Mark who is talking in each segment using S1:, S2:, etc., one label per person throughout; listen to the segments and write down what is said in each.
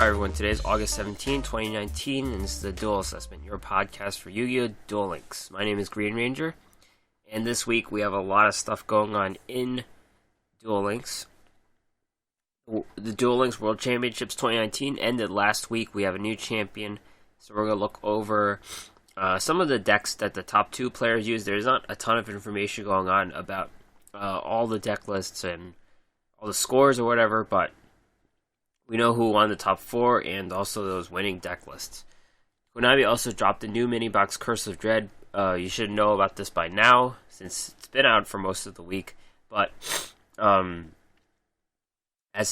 S1: Alright everyone, today is August 17, 2019, and this is the Duel Assessment, your podcast for Yu-Gi-Oh! Duel Links. My name is GreenRanger, and this week we have a lot of stuff going on in Duel Links. The Duel Links World Championships 2019 ended last week. We have a new champion, so we're going to look over some of the decks that the top two players use. There's not a ton of information going on about all the deck lists and all the scores or whatever, but we know who won the top four and also those winning deck lists. Konami also dropped the new MiniBOX Curse of Dread. You should know about this by now, since it's been out for most of the week. But as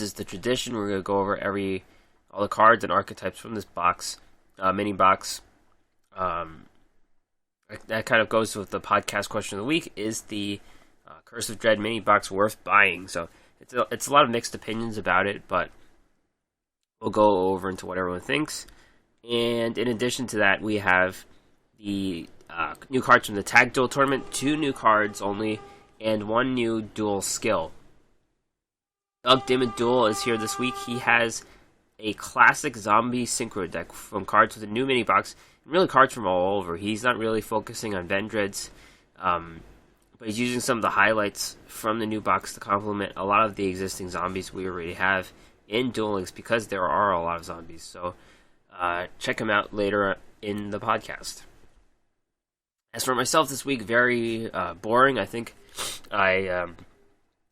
S1: is the tradition, we're going to go over all the cards and archetypes from this box, MiniBOX. That kind of goes with the podcast question of the week: is the Curse of Dread MiniBOX worth buying? So it's a lot of mixed opinions about it, but we'll go over into what everyone thinks. And in addition to that, we have the new cards from the Tag Duel Tournament, 2 new cards only, and 1 new duel skill. Dimmaduel is here this week. He has a Classic Zombie Synchro deck from cards with a new MiniBOX, and really cards from all over. He's not really focusing on Vendreads, but he's using some of the highlights from the new box to complement a lot of the existing zombies we already have in Duel Links, because there are a lot of zombies. So check him out later in the podcast. As for myself this week, very boring. I think I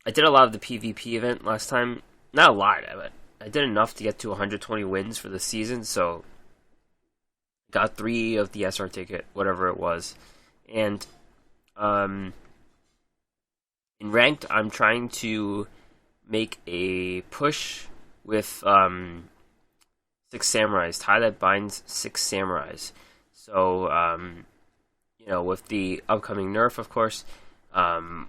S1: did a lot of the PvP event last time. Not a lot, but I did enough to get to 120 wins for the season, so got 3 of the SR ticket, whatever it was. And in ranked, I'm trying to make a push with 6 Samurais, tie that binds 6 Samurais. So, with the upcoming nerf, of course, I'm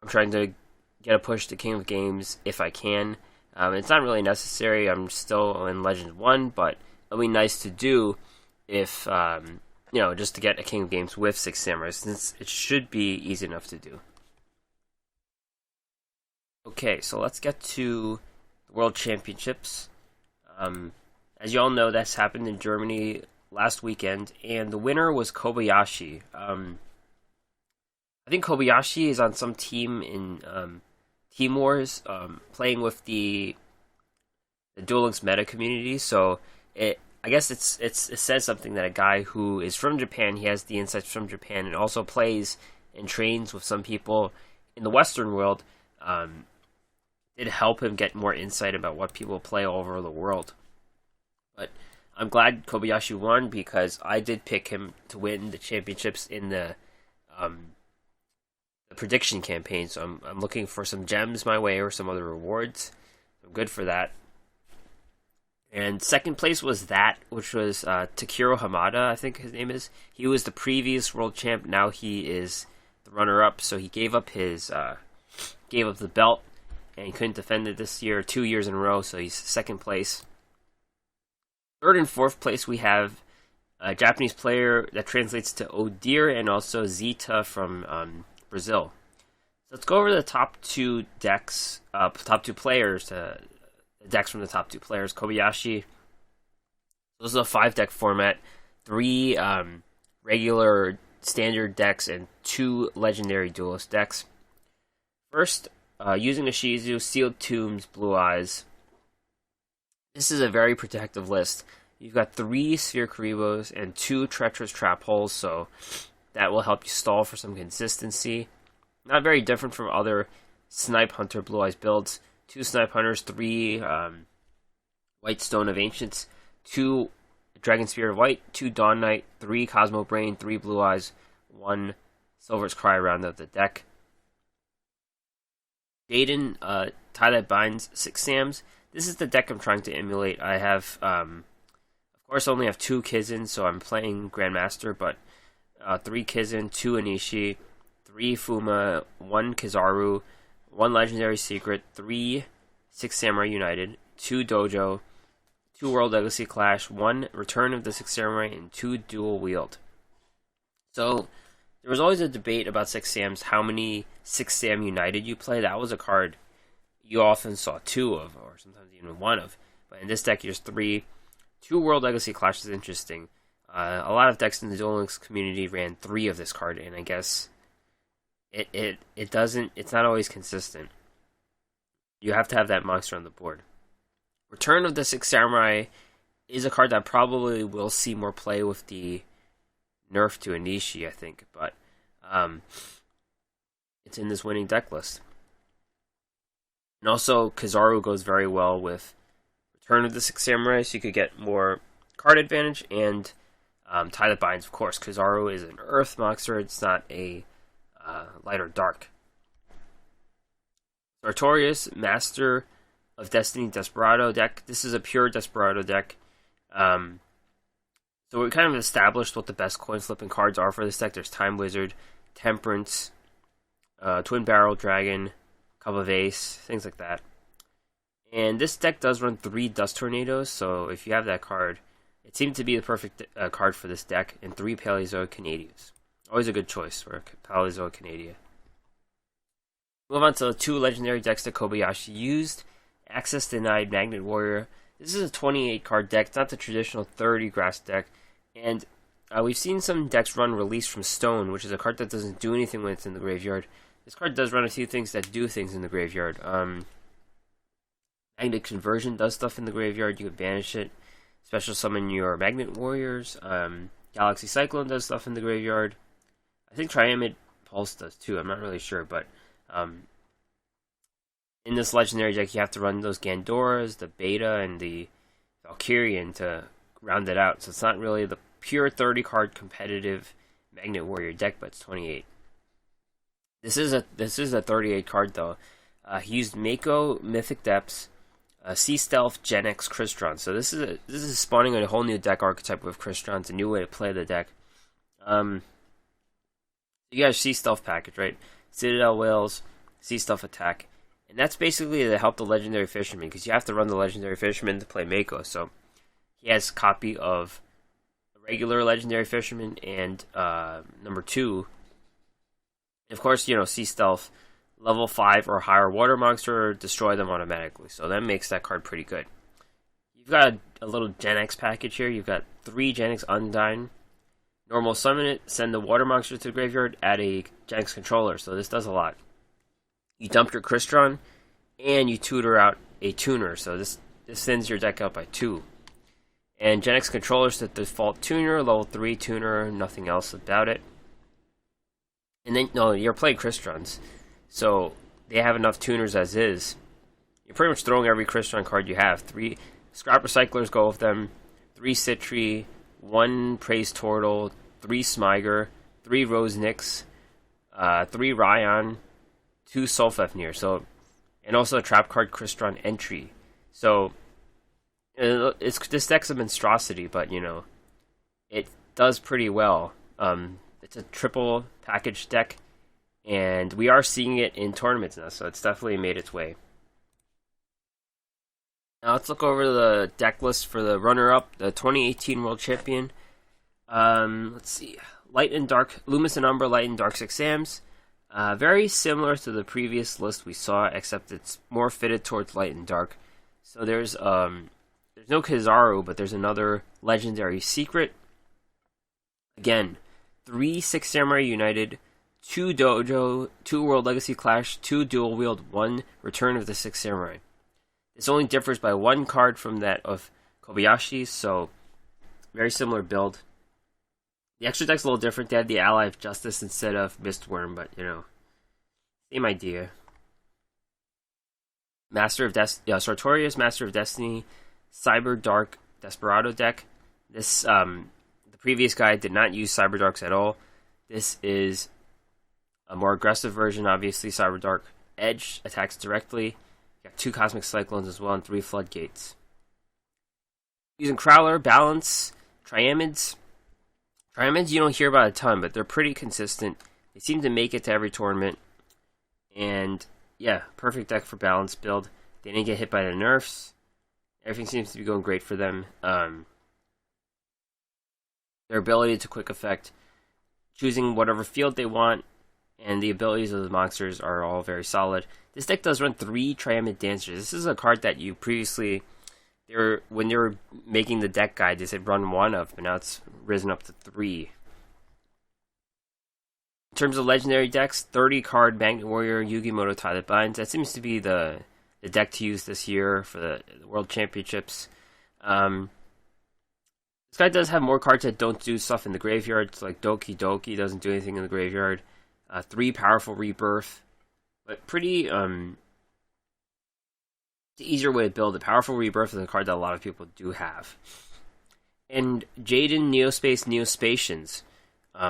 S1: trying to get a push to King of Games if I can. It's not really necessary. I'm still in Legend 1, but it'll be nice to do if, just to get a King of Games with 6 Samurais, since it should be easy enough to do. Okay, so let's get to the World Championships. As you all know, that's happened in Germany last weekend, and the winner was Kobayashi. I think Kobayashi is on some team in Team Wars, playing with the Duel Links meta community. So I guess it says something that a guy who is from Japan, he has the insights from Japan, and also plays and trains with some people in the Western world. Did help him get more insight about what people play all over the world. But I'm glad Kobayashi won, because I did pick him to win the championships in the prediction campaign. So I'm looking for some gems my way or some other rewards. I'm good for that. And second place was which was Takiro Hamada, I think his name is. He was the previous world champ. Now he is the runner-up. So he gave up the belt, and he couldn't defend it this year, 2 years in a row, so he's second place. Third and fourth place, we have a Japanese player that translates to Odir, and also Zeta from Brazil. So let's go over the top 2 decks, top 2 players, the decks from the top 2 players. Kobayashi, this is a 5-deck format, 3 regular standard decks, and 2 legendary duelist decks. First, using the Shizu, Sealed Tombs, Blue Eyes. This is a very protective list. You've got 3 Sphere Karibos and 2 Treacherous Trap Holes, so that will help you stall for some consistency. Not very different from other Snipe Hunter Blue Eyes builds. 2 Snipe Hunters, 3 White Stone of Ancients, 2 Dragon Spear of White, 2 Dawn Knight, 3 Cosmo Brain, 3 Blue Eyes, 1 Silver's Cry round out the deck. Jaden, tie that binds 6 Sams. This is the deck I'm trying to emulate. I have, of course, only have 2 Kizin, so I'm playing Grandmaster, but 3 Kizin, 2 Anishi, 3 Fuma, 1 Kizaru, 1 Legendary Secret, 3 6 Samurai United, 2 Dojo, 2 World Legacy Clash, 1 Return of the 6 Samurai, and 2 Dual Wield. So there was always a debate about 6 Sams, how many 6 Sam United you play. That was a card you often saw 2 of, or sometimes even 1 of. But in this deck, here's 3. 2 World Legacy Clash is interesting. A lot of decks in the Duel Links community ran 3 of this card, and I guess it's not always consistent. You have to have that monster on the board. Return of the Six Samurai is a card that probably will see more play with the nerf to Anishi, I think, but it's in this winning deck list. And also, Kizaru goes very well with Return of the Six Samurai, so you could get more card advantage, and Tie That Binds, of course. Kizaru is an earth monster, it's not a light or dark. Sartorius, Master of Destiny Desperado deck. This is a pure Desperado deck. So we kind of established what the best coin flipping cards are for this deck. There's Time Wizard, Temperance, Twin Barrel Dragon, Cup of Ace, things like that. And this deck does run 3 Dust Tornadoes, so if you have that card, it seemed to be the perfect card for this deck, and 3 Paleozoic Canadias. Always a good choice for Paleozoic Canadia. Move on to the 2 legendary decks that Kobayashi used. Access Denied Magnet Warrior. This is a 28 card deck, it's not the traditional 30 grass deck. And we've seen some decks run Release from Stone, which is a card that doesn't do anything when it's in the graveyard. This card does run a few things that do things in the graveyard. Magnet Conversion does stuff in the graveyard, you can banish it. Special summon your Magnet Warriors. Galaxy Cyclone does stuff in the graveyard. I think Triamid Pulse does too, I'm not really sure, but in this legendary deck, you have to run those Gandoras, the Beta, and the Valkyrian to round it out. So it's not really the pure 30-card competitive Magnet Warrior deck, but it's 28. This is a 38 card though. He used Mako, Mythic Depths, Sea Stealth, Gen X, Crystron. So this is spawning a whole new deck archetype with Crystron. It's a new way to play the deck. You got a Sea Stealth package, right? Citadel Whales, Sea Stealth Attack. And that's basically to help the Legendary Fisherman, because you have to run the Legendary Fisherman to play Mako. So he has a copy of a regular Legendary Fisherman and number 2. And of course, Sea Stealth, level 5 or higher water monster, destroy them automatically. So that makes that card pretty good. You've got a little Gen X package here. You've got 3 Gen X Undyne. Normal summon it, send the water monster to the graveyard, add a Gen X controller. So this does a lot. You dump your Crystron, and you tutor out a tuner, so this thins your deck out by 2. And Gen X Controller's the default tuner, level 3 tuner, nothing else about it. And then, no, you're playing Crystrons, so they have enough tuners as is. You're pretty much throwing every Crystron card you have. 3 Scrap Recyclers go with them, 3 Citri, 1 Praise Turtle, 3 Smiger, 3 Rosenix, 3 Ryan, 2 Solfafnir, and also a trap card Crystron Entry. So this deck's a monstrosity, but it does pretty well. It's a triple package deck, and we are seeing it in tournaments now, so it's definitely made its way. Now let's look over the deck list for the runner-up, the 2018 World Champion. Let's see, Light and Dark, Loomis and Umbra, Light and Dark 6 Sams. Very similar to the previous list we saw, except it's more fitted towards Light and Dark. So there's no Kizaru, but there's another legendary secret. Again, 3 Six Samurai United, 2 Dojo, 2 World Legacy Clash, 2 Dual Wield, 1 Return of the Six Samurai. This only differs by 1 card from that of Kobayashi, so very similar build. The extra deck's a little different. They had the Ally of Justice instead of Mistworm, but same idea. Sartorius, Master of Destiny, Cyber Dark Desperado deck. This the previous guy did not use Cyber Darks at all. This is a more aggressive version, obviously. Cyber Dark Edge attacks directly. You got 2 Cosmic Cyclones as well and 3 Floodgates. Using Crowler, Balance, Triamids. Triamids you don't hear about a ton, but they're pretty consistent. They seem to make it to every tournament. And yeah, perfect deck for balance build. They didn't get hit by the nerfs. Everything seems to be going great for them. Their ability to quick effect, choosing whatever field they want, and the abilities of the monsters are all very solid. This deck does run 3 Triamid Dancers. This is a card that you previously when they were making the deck guide, they said run 1 of, but now it's risen up to 3. In terms of legendary decks, 30 card Magnet Warrior, Yu-Gi-Oh! Tie Binds. That seems to be the deck to use this year for the World Championships. This guy does have more cards that don't do stuff in the graveyard. It's like Doki Doki doesn't do anything in the graveyard. 3 Powerful Rebirth, but pretty the easier way to build it. Powerful Rebirth is a card that a lot of people do have. And Jaden Neospace Neospatians.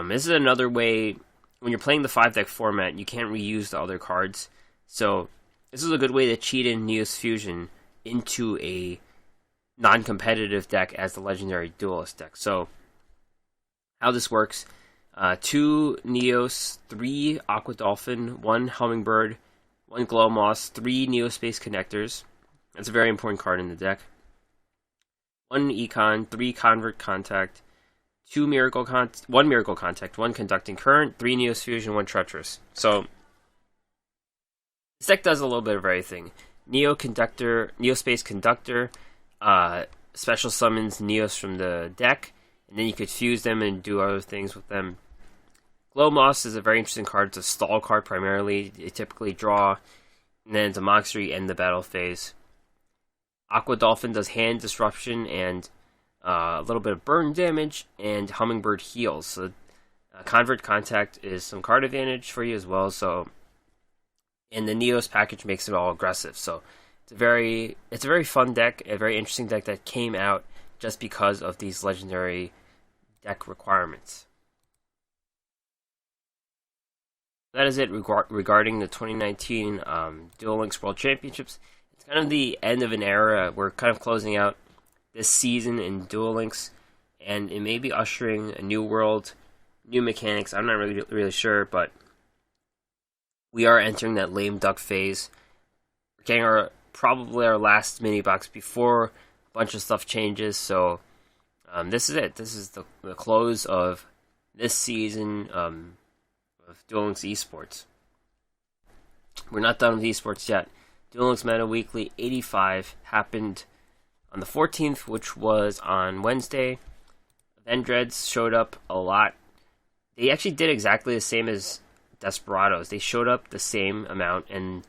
S1: This is another way, when you're playing the 5-deck format, you can't reuse the other cards. So this is a good way to cheat in Neos Fusion into a non-competitive deck as the Legendary Duelist deck. So how this works, 2 Neos, 3 Aqua Dolphin, 1 Hummingbird, 1 Glow Moss, 3 Neospace Connectors. That's a very important card in the deck. 1 Econ, 3 Convert Contact, 1 Miracle Contact, 1 Conducting Current, 3 Neos Fusion, 1 Treacherous. So this deck does a little bit of everything. Neospace Conductor, special summons Neos from the deck, and then you could fuse them and do other things with them. Glow Moss is a very interesting card. It's a stall card primarily. You typically draw, and then it's a monster you end the battle phase. Aqua Dolphin does hand disruption and a little bit of burn damage, and Hummingbird heals. So Convert Contact is some card advantage for you as well. So, and the Neos package makes it all aggressive. So it's a very fun deck, a very interesting deck that came out just because of these legendary deck requirements. That is it regarding the 2019 Duel Links World Championships. It's kind of the end of an era. We're kind of closing out this season in Duel Links, and it may be ushering a new world, new mechanics. I'm not really sure, but we are entering that lame duck phase. We're getting probably our last MiniBOX before a bunch of stuff changes. So this is it. This is the close of this season of Duel Links Esports. We're not done with esports yet. Duel Links Meta Weekly 85 happened on the 14th, which was on Wednesday. Vendreads showed up a lot. They actually did exactly the same as Desperados. They showed up the same amount, and in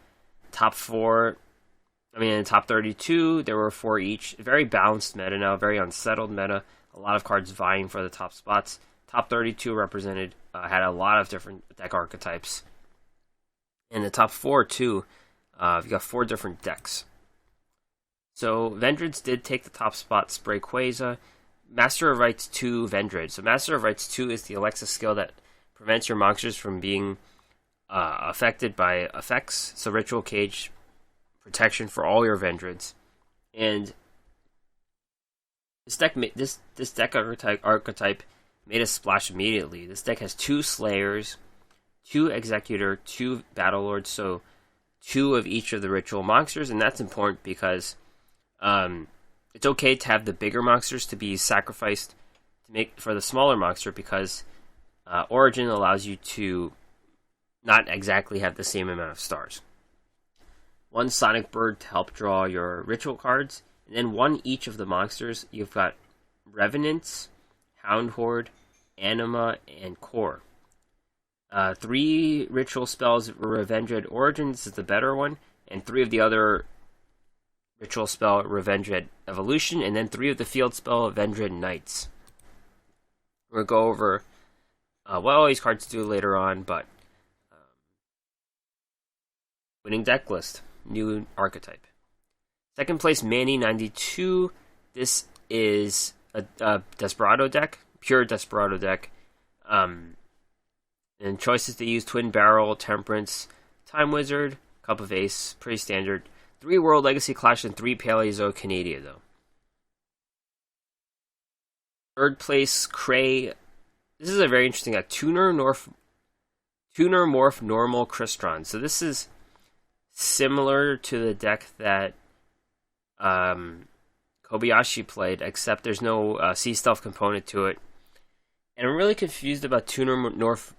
S1: the top 32, there were 4 each. Very balanced meta now, very unsettled meta. A lot of cards vying for the top spots. Top 32 represented, had a lot of different deck archetypes. In the top 4, too, you've got 4 different decks. So, Vendreads did take the top spot, Spray Quasar. Master of Rites 2 Vendread. So, Master of Rites 2 is the Alexa skill that prevents your monsters from being affected by effects. So, Ritual Cage protection for all your Vendreads. And this deck archetype made a splash immediately. This deck has 2 Slayers, 2 Executor, 2 Battle Lords, so 2 of each of the ritual monsters, and that's important because it's okay to have the bigger monsters to be sacrificed to make for the smaller monster, because Origin allows you to not exactly have the same amount of stars. 1 Sonic Bird to help draw your ritual cards, and then 1 each of the monsters. You've got Revenants, Hound Horde, Anima, and Core. 3 ritual spells, Revenged Origins is the better one, and 3 of the other ritual spell, Revenged Evolution, and then 3 of the field spell, Revenged Knights. We'll go over what all these cards do later on, but winning deck list, new archetype. Second place, Manny92. This is a Desperado deck, pure Desperado deck. And choices to use: Twin Barrel, Temperance, Time Wizard, Cup of Ace, pretty standard. 3 World Legacy Clash and 3 Paleozoic Canadia, though. Third place, Cray. This is a very interesting deck. Tuner Morph Normal Crystron. So this is similar to the deck that Kobayashi played, except there's no Sea Stealth component to it. And I'm really confused about Tuner Morph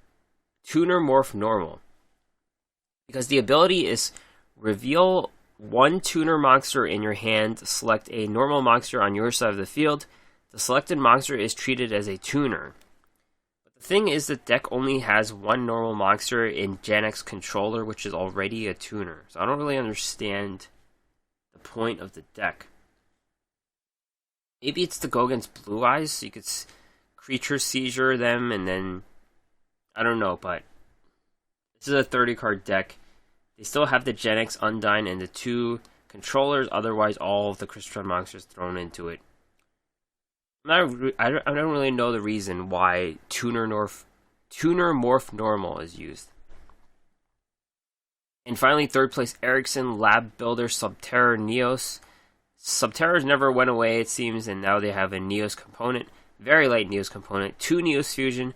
S1: Normal, because the ability is reveal one tuner monster in your hand, select a normal monster on your side of the field. The selected monster is treated as a tuner. But the thing is, the deck only has one normal monster in Gen X controller, which is already a tuner. So I don't really understand the point of the deck. Maybe it's to go against Blue Eyes, so you could creature seizure them, and then I don't know, but this is a 30-card deck. They still have the Gen X Undyne and the 2 controllers, otherwise all of the Crystron monsters thrown into it. I don't really know the reason why Tuner Morph Normal is used. And finally, third place, Ericsson Lab Builder Subterra Neos. Subterras never went away, it seems, and now they have a Neos component. Very light Neos component. 2 Neos Fusion,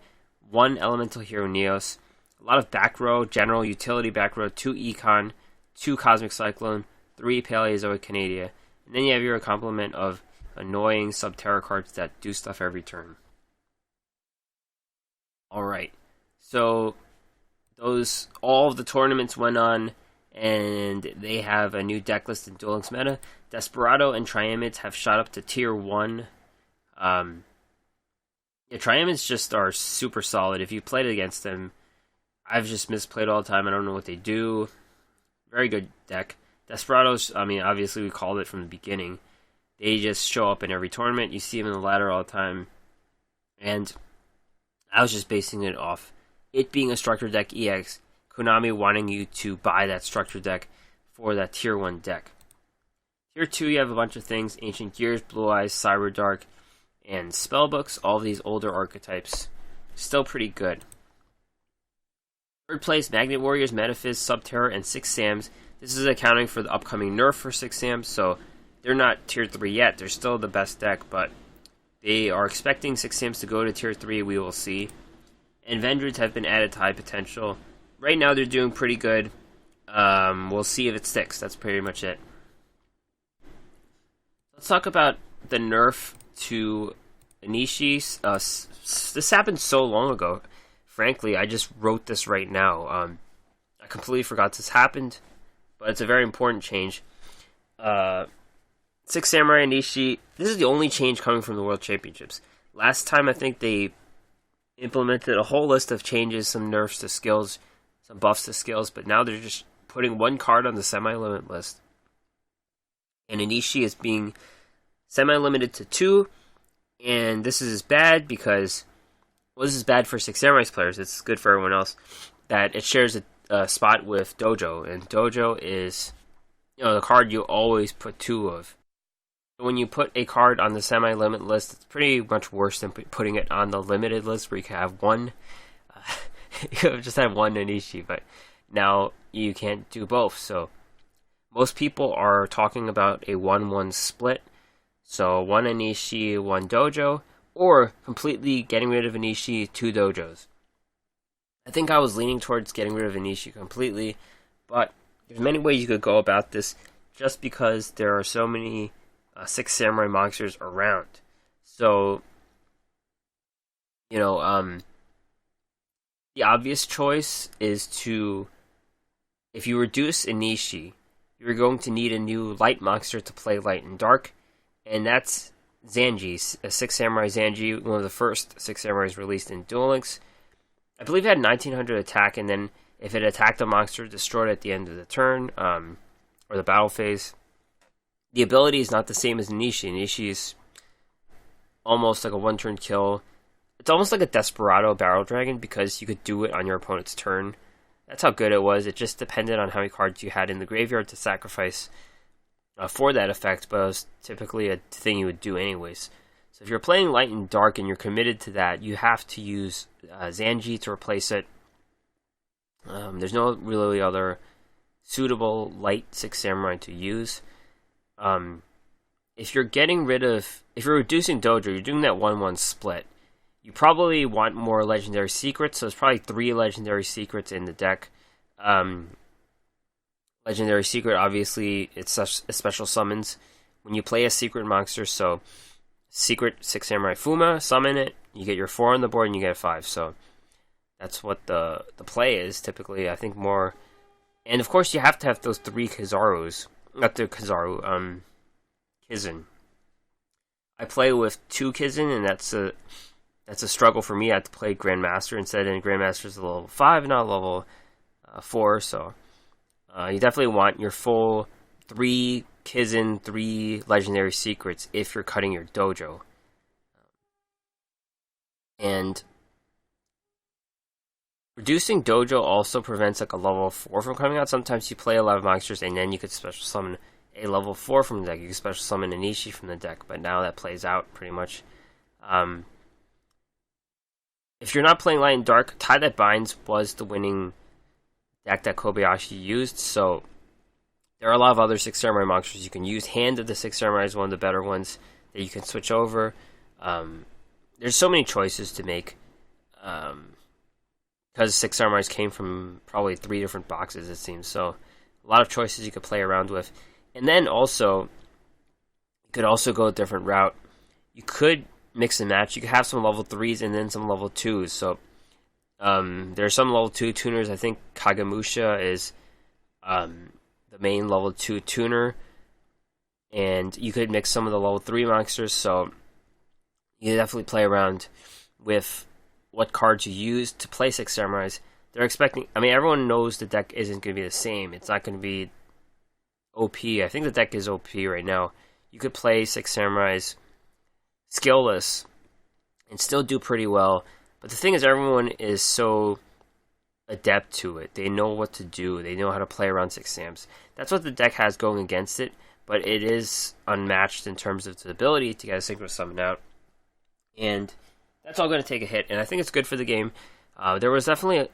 S1: 1 Elemental Hero Neos. A lot of back row, general utility back row, 2 Econ, 2 Cosmic Cyclone, 3 Paleozoic Canadia. And then you have your complement of annoying Subterra cards that do stuff every turn. Alright, so all of the tournaments went on, and they have a new deck list in Duel Links meta. Desperado and Triamids have shot up to tier 1. Triamids just are super solid. If you played against them, I've just misplayed all the time. I don't know what they do. Very good deck. Desperados, I mean, obviously we called it from the beginning. They just show up in every tournament. You see them in the ladder all the time. And I was just basing it off it being a structure deck EX. Konami wanting you to buy that structure deck for that tier 1 deck. Tier 2, you have a bunch of things. Ancient Gears, Blue Eyes, Cyberdark, and Spellbooks. All these older archetypes. Still pretty good. Third place, Magnet Warriors, Metaphys, Subterra, and 6 Sams. This is accounting for the upcoming nerf for 6 Sams, so they're not tier 3 yet. They're still the best deck, but they are expecting 6 Sams to go to tier 3. We will see. And Vendrids have been added to high potential. Right now, they're doing pretty good. We'll see if it sticks. That's pretty much it. Let's talk about the nerf to Inishi. This happened so long ago. Frankly, I just wrote this right now. I completely forgot this happened, but it's a very important change. 6 Samurai Inishi. This is the only change coming from the World Championships. Last time, I think they implemented a whole list of changes, some nerfs to skills, some buffs to skills, but now they're just putting one card on the semi-limit list. And Inishi is being semi-limited to 2, and this is bad because, well, this is bad for 6 Samurais players. It's good for everyone else that it shares a spot with Dojo, and Dojo is, the card you always put 2 of. When you put a card on the semi-limit list, it's pretty much worse than putting it on the limited list where you can have one. You just have one Inishi, but now you can't do both. So most people are talking about a 1-1 split. So 1 Inishi, 1 Dojo, or completely getting rid of Inishi, 2 Dojos. I think I was leaning towards getting rid of Inishi completely, but there's many ways you could go about this just because there are so many 6 Samurai monsters around. So, the obvious choice is to, if you reduce Inishi, you're going to need a new light monster to play light and dark, and that's Zanji, a 6 Samurai Zanji, one of the first 6 Samurais released in Duel Links. I believe it had 1900 attack, and then if it attacked a monster, destroyed at the end of the turn, or the battle phase. The ability is not the same as Inishi. Inishi is almost like a one-turn kill. It's almost like a Desperado Barrel Dragon because you could do it on your opponent's turn. That's how good it was. It just depended on how many cards you had in the graveyard to sacrifice for that effect, but it was typically a thing you would do anyways. So if you're playing light and dark and you're committed to that, you have to use Zanji to replace it. There's no really other suitable light 6 Samurai to use. If you're reducing Dojo, you're doing that 1-1 split. You probably want more Legendary Secrets, so there's probably 3 Legendary Secrets in the deck. Legendary Secret, obviously, it's such a special summons. When you play a secret monster, so Secret 6 Samurai Fuma, summon it, you get your 4 on the board and you get a 5, so that's what the play is, typically, I think more. And of course, you have to have those 3 Kizarus not the Kizaru, Kizen. I play with 2 Kizen, and that's a struggle for me. I have to play Grandmaster instead, and Grandmaster's a level 5, not a level 4, so you definitely want your full 3 Kizen, 3 legendary secrets if you're cutting your dojo. And reducing dojo also prevents like a level 4 from coming out. Sometimes you play a lot of monsters and then you could special summon a level 4 from the deck. You can special summon an Ishi from the deck, but now that plays out pretty much. If you're not playing Light and Dark, Tie That Binds was the winning deck that Kobayashi used, so there are a lot of other 6 Samurai monsters you can use. Hand of the 6 Samurai is one of the better ones that you can switch over. There's so many choices to make, because 6 Samurais came from probably 3 different boxes, it seems, so a lot of choices you could play around with. And then also, you could also go a different route. You could mix and match. You could have some level 3s and then some level 2s, so there are some level 2 tuners. I think Kagemusha is the main level 2 tuner, and you could mix some of the level 3 monsters, so you definitely play around with what cards you use to play 6 Samurais. They're expecting, I mean, everyone knows the deck isn't going to be the same. It's not going to be OP. I think the deck is OP right now. You could play 6 Samurais skillless and still do pretty well. But the thing is, everyone is so adept to it. They know what to do. They know how to play around 6 Sams. That's what the deck has going against it, but it is unmatched in terms of its ability to get a synchro summon out. And that's all going to take a hit, and I think it's good for the game. There was definitely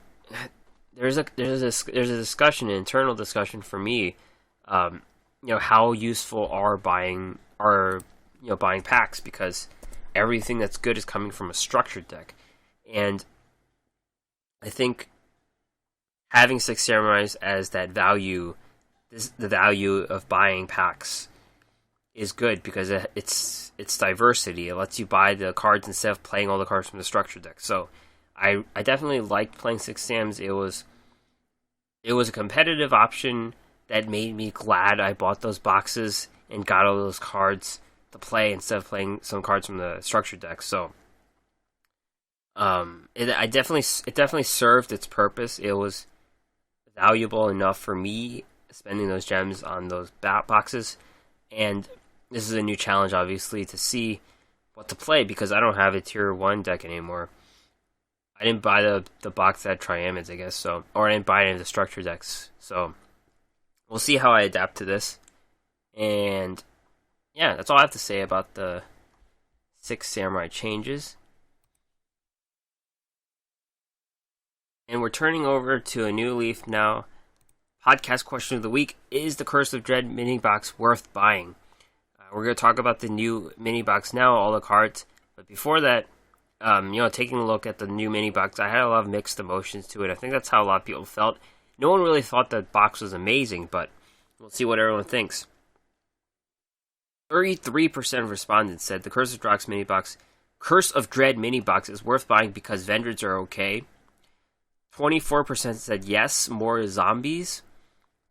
S1: there's a discussion, an internal discussion for me. How useful are buying packs, because everything that's good is coming from a structured deck, and I think having 6 Samurais as that value, the value of buying packs, is good because it's diversity. It lets you buy the cards instead of playing all the cards from the structure deck. So I definitely liked playing 6 Sams. It was a competitive option that made me glad I bought those boxes and got all those cards to play instead of playing some cards from the structure deck. So it definitely served its purpose. It was valuable enough for me spending those gems on those boxes, and this is a new challenge, obviously, to see what to play, because I don't have a tier 1 deck anymore. I didn't buy the box that had Triamids, I guess, so, or I didn't buy any of the structure decks, so we'll see how I adapt to this. And yeah, that's all I have to say about the 6 Samurai changes. And we're turning over to a new leaf now. Podcast question of the week: is the Curse of Dread MiniBOX worth buying? We're going to talk about the new MiniBOX now, all the cards. But before that, taking a look at the new MiniBOX, I had a lot of mixed emotions to it. I think that's how a lot of people felt. No one really thought that box was amazing, but we'll see what everyone thinks. 33% of respondents said the Curse of Dread MiniBOX is worth buying because vendors are okay. 24% said yes, more zombies.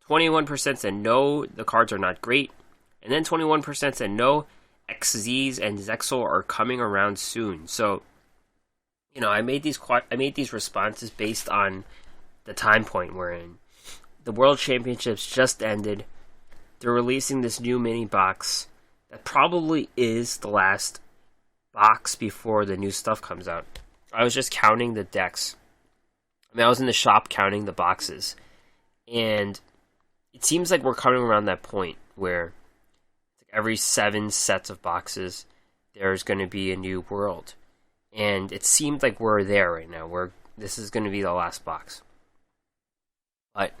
S1: 21% said no, the cards are not great. And then 21% said no, XZs and Zexal are coming around soon. So, I made these responses based on the time point we're in. The World Championships just ended. They're releasing this new MiniBOX that probably is the last box before the new stuff comes out. I was just counting the decks. I was in the shop counting the boxes, and it seems like we're coming around that point where every 7 sets of boxes there's going to be a new world, and it seemed like we're there right now, where this is going to be the last box. But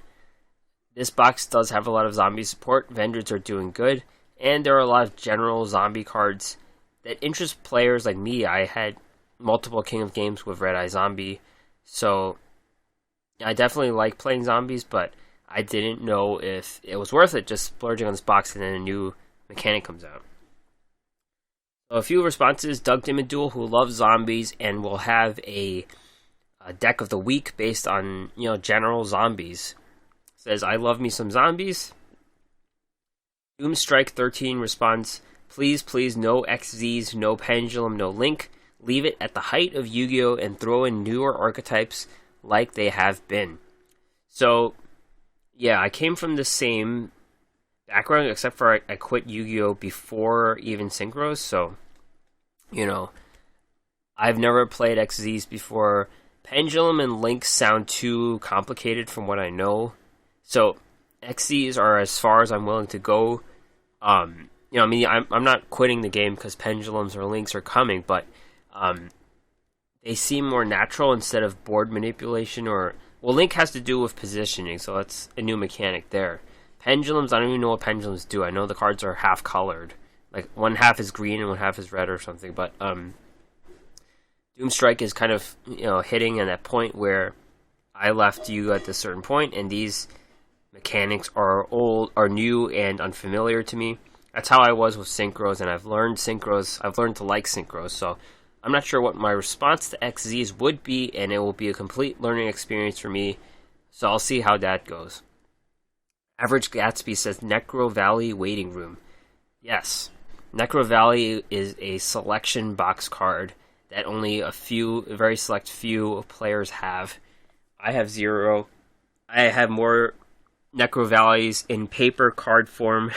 S1: this box does have a lot of zombie support. Vendors are doing good, and there are a lot of general zombie cards that interest players like me. I had multiple King of Games with Red Eye Zombie, so I definitely like playing zombies, but I didn't know if it was worth it just splurging on this box and then a new mechanic comes out. So a few responses: Doug Dimmaduel, who loves zombies and will have a deck of the week based on general zombies, says, I love me some zombies. Doomstrike 13 responds, please, please, no XZs, no Pendulum, no Link. Leave it at the height of Yu-Gi-Oh! And throw in newer archetypes like they have been. So, yeah, I came from the same background, except for I quit Yu-Gi-Oh! Before even Synchros, so, you know, I've never played XZs before. Pendulum and Link sound too complicated from what I know, so XZs are as far as I'm willing to go. I'm not quitting the game because Pendulums or Links are coming, but they seem more natural instead of board manipulation Link has to do with positioning, so that's a new mechanic there. Pendulums, I don't even know what pendulums do. I know the cards are half colored. Like, one half is green and one half is red or something, but Doomstrike is kind of, hitting at that point where I left you at this certain point, and these mechanics are new and unfamiliar to me. That's how I was with Synchros, and I've learned to like Synchros, so I'm not sure what my response to XZs would be, and it will be a complete learning experience for me, so I'll see how that goes. Average Gatsby says Necro Valley Waiting Room. Yes, Necro Valley is a selection box card that only a very select few players have. I have 0. I have more Necro Valleys in paper card form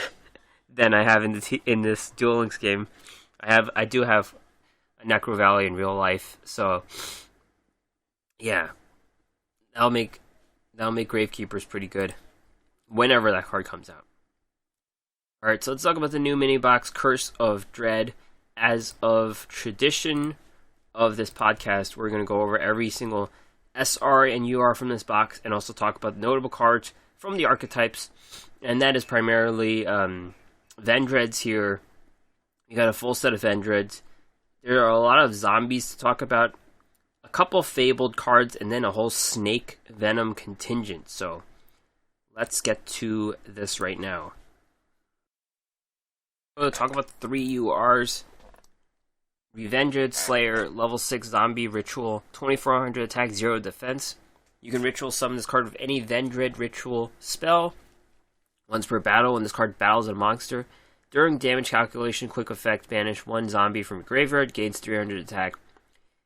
S1: than I have in this Duel Links game. I do have a Necro Valley in real life, so yeah, that'll make Gravekeepers pretty good whenever that card comes out. Alright, so let's talk about the new MiniBOX Curse of Dread. As of tradition of this podcast, we're going to go over every single SR and UR from this box, and also talk about notable cards from the archetypes, and that is primarily Vendreads here. You got a full set of Vendreads. There are a lot of zombies to talk about, a couple fabled cards, and then a whole Snake Venom contingent. So let's get to this right now. We'll talk about the 3 URs. Revenged Slayer, level 6 zombie ritual, 2400 attack, 0 defense. You can ritual summon this card with any Vendread ritual spell. Once per battle, when this card battles a monster, during damage calculation, quick effect, banish 1 zombie from your graveyard, gains 300 attack.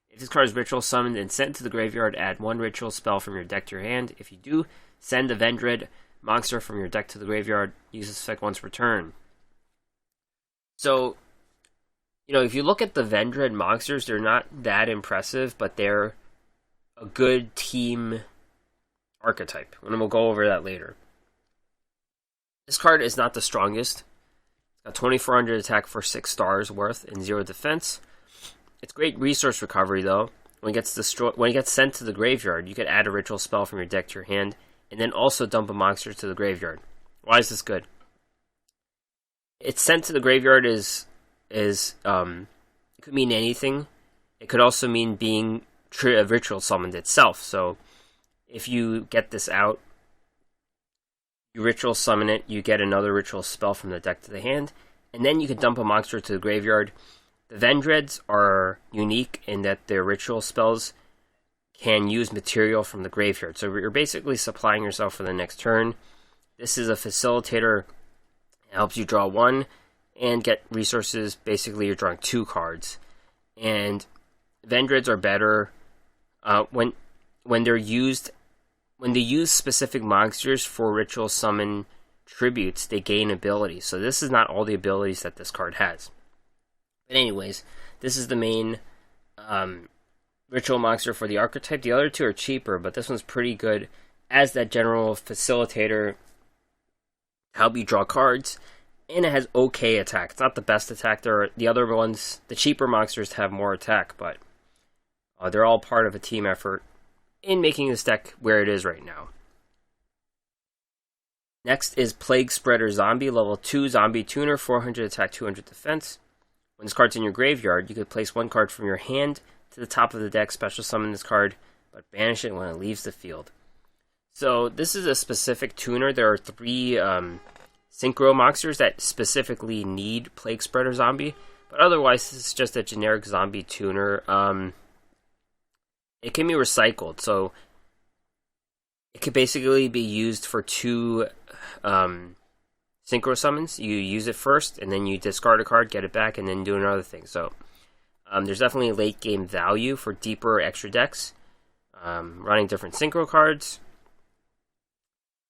S1: If this card is ritual summoned and sent to the graveyard, add 1 ritual spell from your deck to your hand. If you do, send a Vendread monster from your deck to the graveyard. Use this effect once per turn. So, if you look at the Vendread monsters, they're not that impressive, but they're a good team archetype, and we'll go over that later. This card is not the strongest. It's got 2400 attack for 6 stars worth and 0 defense. It's great resource recovery, though. When it gets sent to the graveyard, you can add a ritual spell from your deck to your hand, and then also dump a monster to the graveyard. Why is this good? It's sent to the graveyard it could mean anything. It could also mean being ritual summoned itself. So if you get this out, you ritual summon it, you get another ritual spell from the deck to the hand, and then you can dump a monster to the graveyard. The Vendreads are unique in that their ritual spells can use material from the graveyard. So you're basically supplying yourself for the next turn. This is a facilitator. It helps you draw 1 and get resources. Basically, you're drawing 2 cards. And Vendreads are better when they use specific monsters for ritual summon tributes, they gain abilities. So this is not all the abilities that this card has. But anyways, this is the main ritual monster for the archetype. The other 2 are cheaper, but this one's pretty good as that general facilitator to help you draw cards. And it has okay attack. It's not the best attack. The other ones, the cheaper monsters, have more attack, but they're all part of a team effort in making this deck where it is right now. Next is Plague Spreader Zombie, level 2 zombie tuner, 400 attack, 200 defense. When this card's in your graveyard, you could place 1 card from your hand to the top of the deck, special summon this card, but banish it when it leaves the field. So this is a specific tuner. There are 3 Synchro monsters that specifically need Plague Spreader Zombie, but otherwise this is just a generic zombie tuner. It can be recycled, so it could basically be used for 2 synchro summons. You use it first, and then you discard a card, get it back, and then do another thing. So there's definitely late game value for deeper extra decks, running different synchro cards.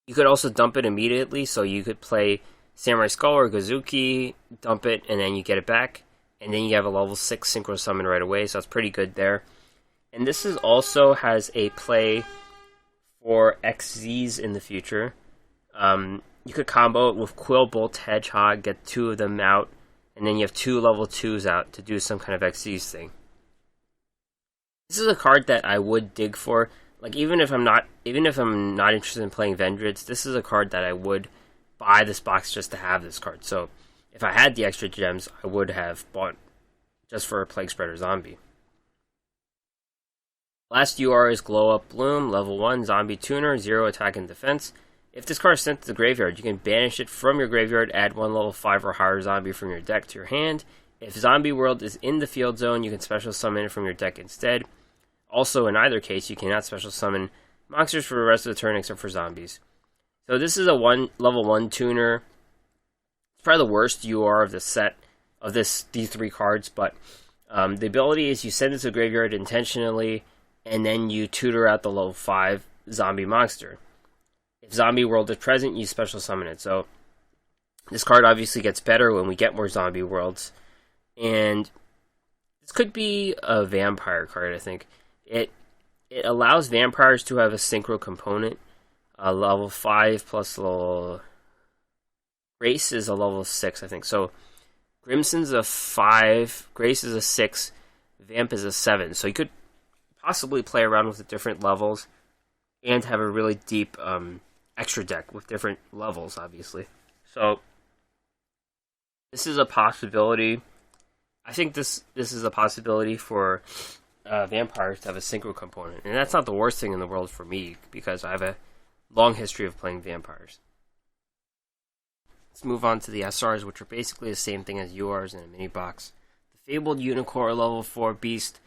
S1: You could also dump it immediately, so you could play Samurai Skull or Gozuki, dump it, and then you get it back, and then you have a level 6 synchro summon right away, so it's pretty good there. And this is also has a play for XZs in the future. You could combo it with Quill Bolt Hedgehog, get 2 of them out, and then you have 2 level 2s out to do some kind of XZs thing. This is a card that I would dig for. Like even if I'm not interested in playing Vendrids, this is a card that I would buy this box just to have this card. So if I had the extra gems, I would have bought just for a Plague Spreader Zombie. Last UR is Glow Up Bloom, level 1 Zombie Tuner, 0 attack and defense. If this card is sent to the graveyard, you can banish it from your graveyard, add 1 level 5 or higher zombie from your deck to your hand. If Zombie World is in the field zone, you can special summon it from your deck instead. Also, in either case, you cannot special summon monsters for the rest of the turn except for zombies. So this is a level 1 tuner. It's probably the worst UR of the set of these 3 cards, but the ability is you send it to the graveyard intentionally, and then you tutor out the level 5 zombie monster. If Zombie World is present, you special summon it. So this card obviously gets better when we get more Zombie Worlds. And this could be a vampire card, I think. It allows vampires to have a synchro component. Level 5 plus level... Grace is a level 6, I think. So Grimson's a 5, Grace is a 6, Vamp is a 7. So you could possibly play around with the different levels and have a really deep extra deck with different levels, obviously. So this is a possibility. I think this is a possibility for vampires to have a synchro component. And that's not the worst thing in the world for me, because I have a long history of playing vampires. Let's move on to the SRs, which are basically the same thing as URs in a MiniBOX. The Fabled Unicorn, level 4 Beast,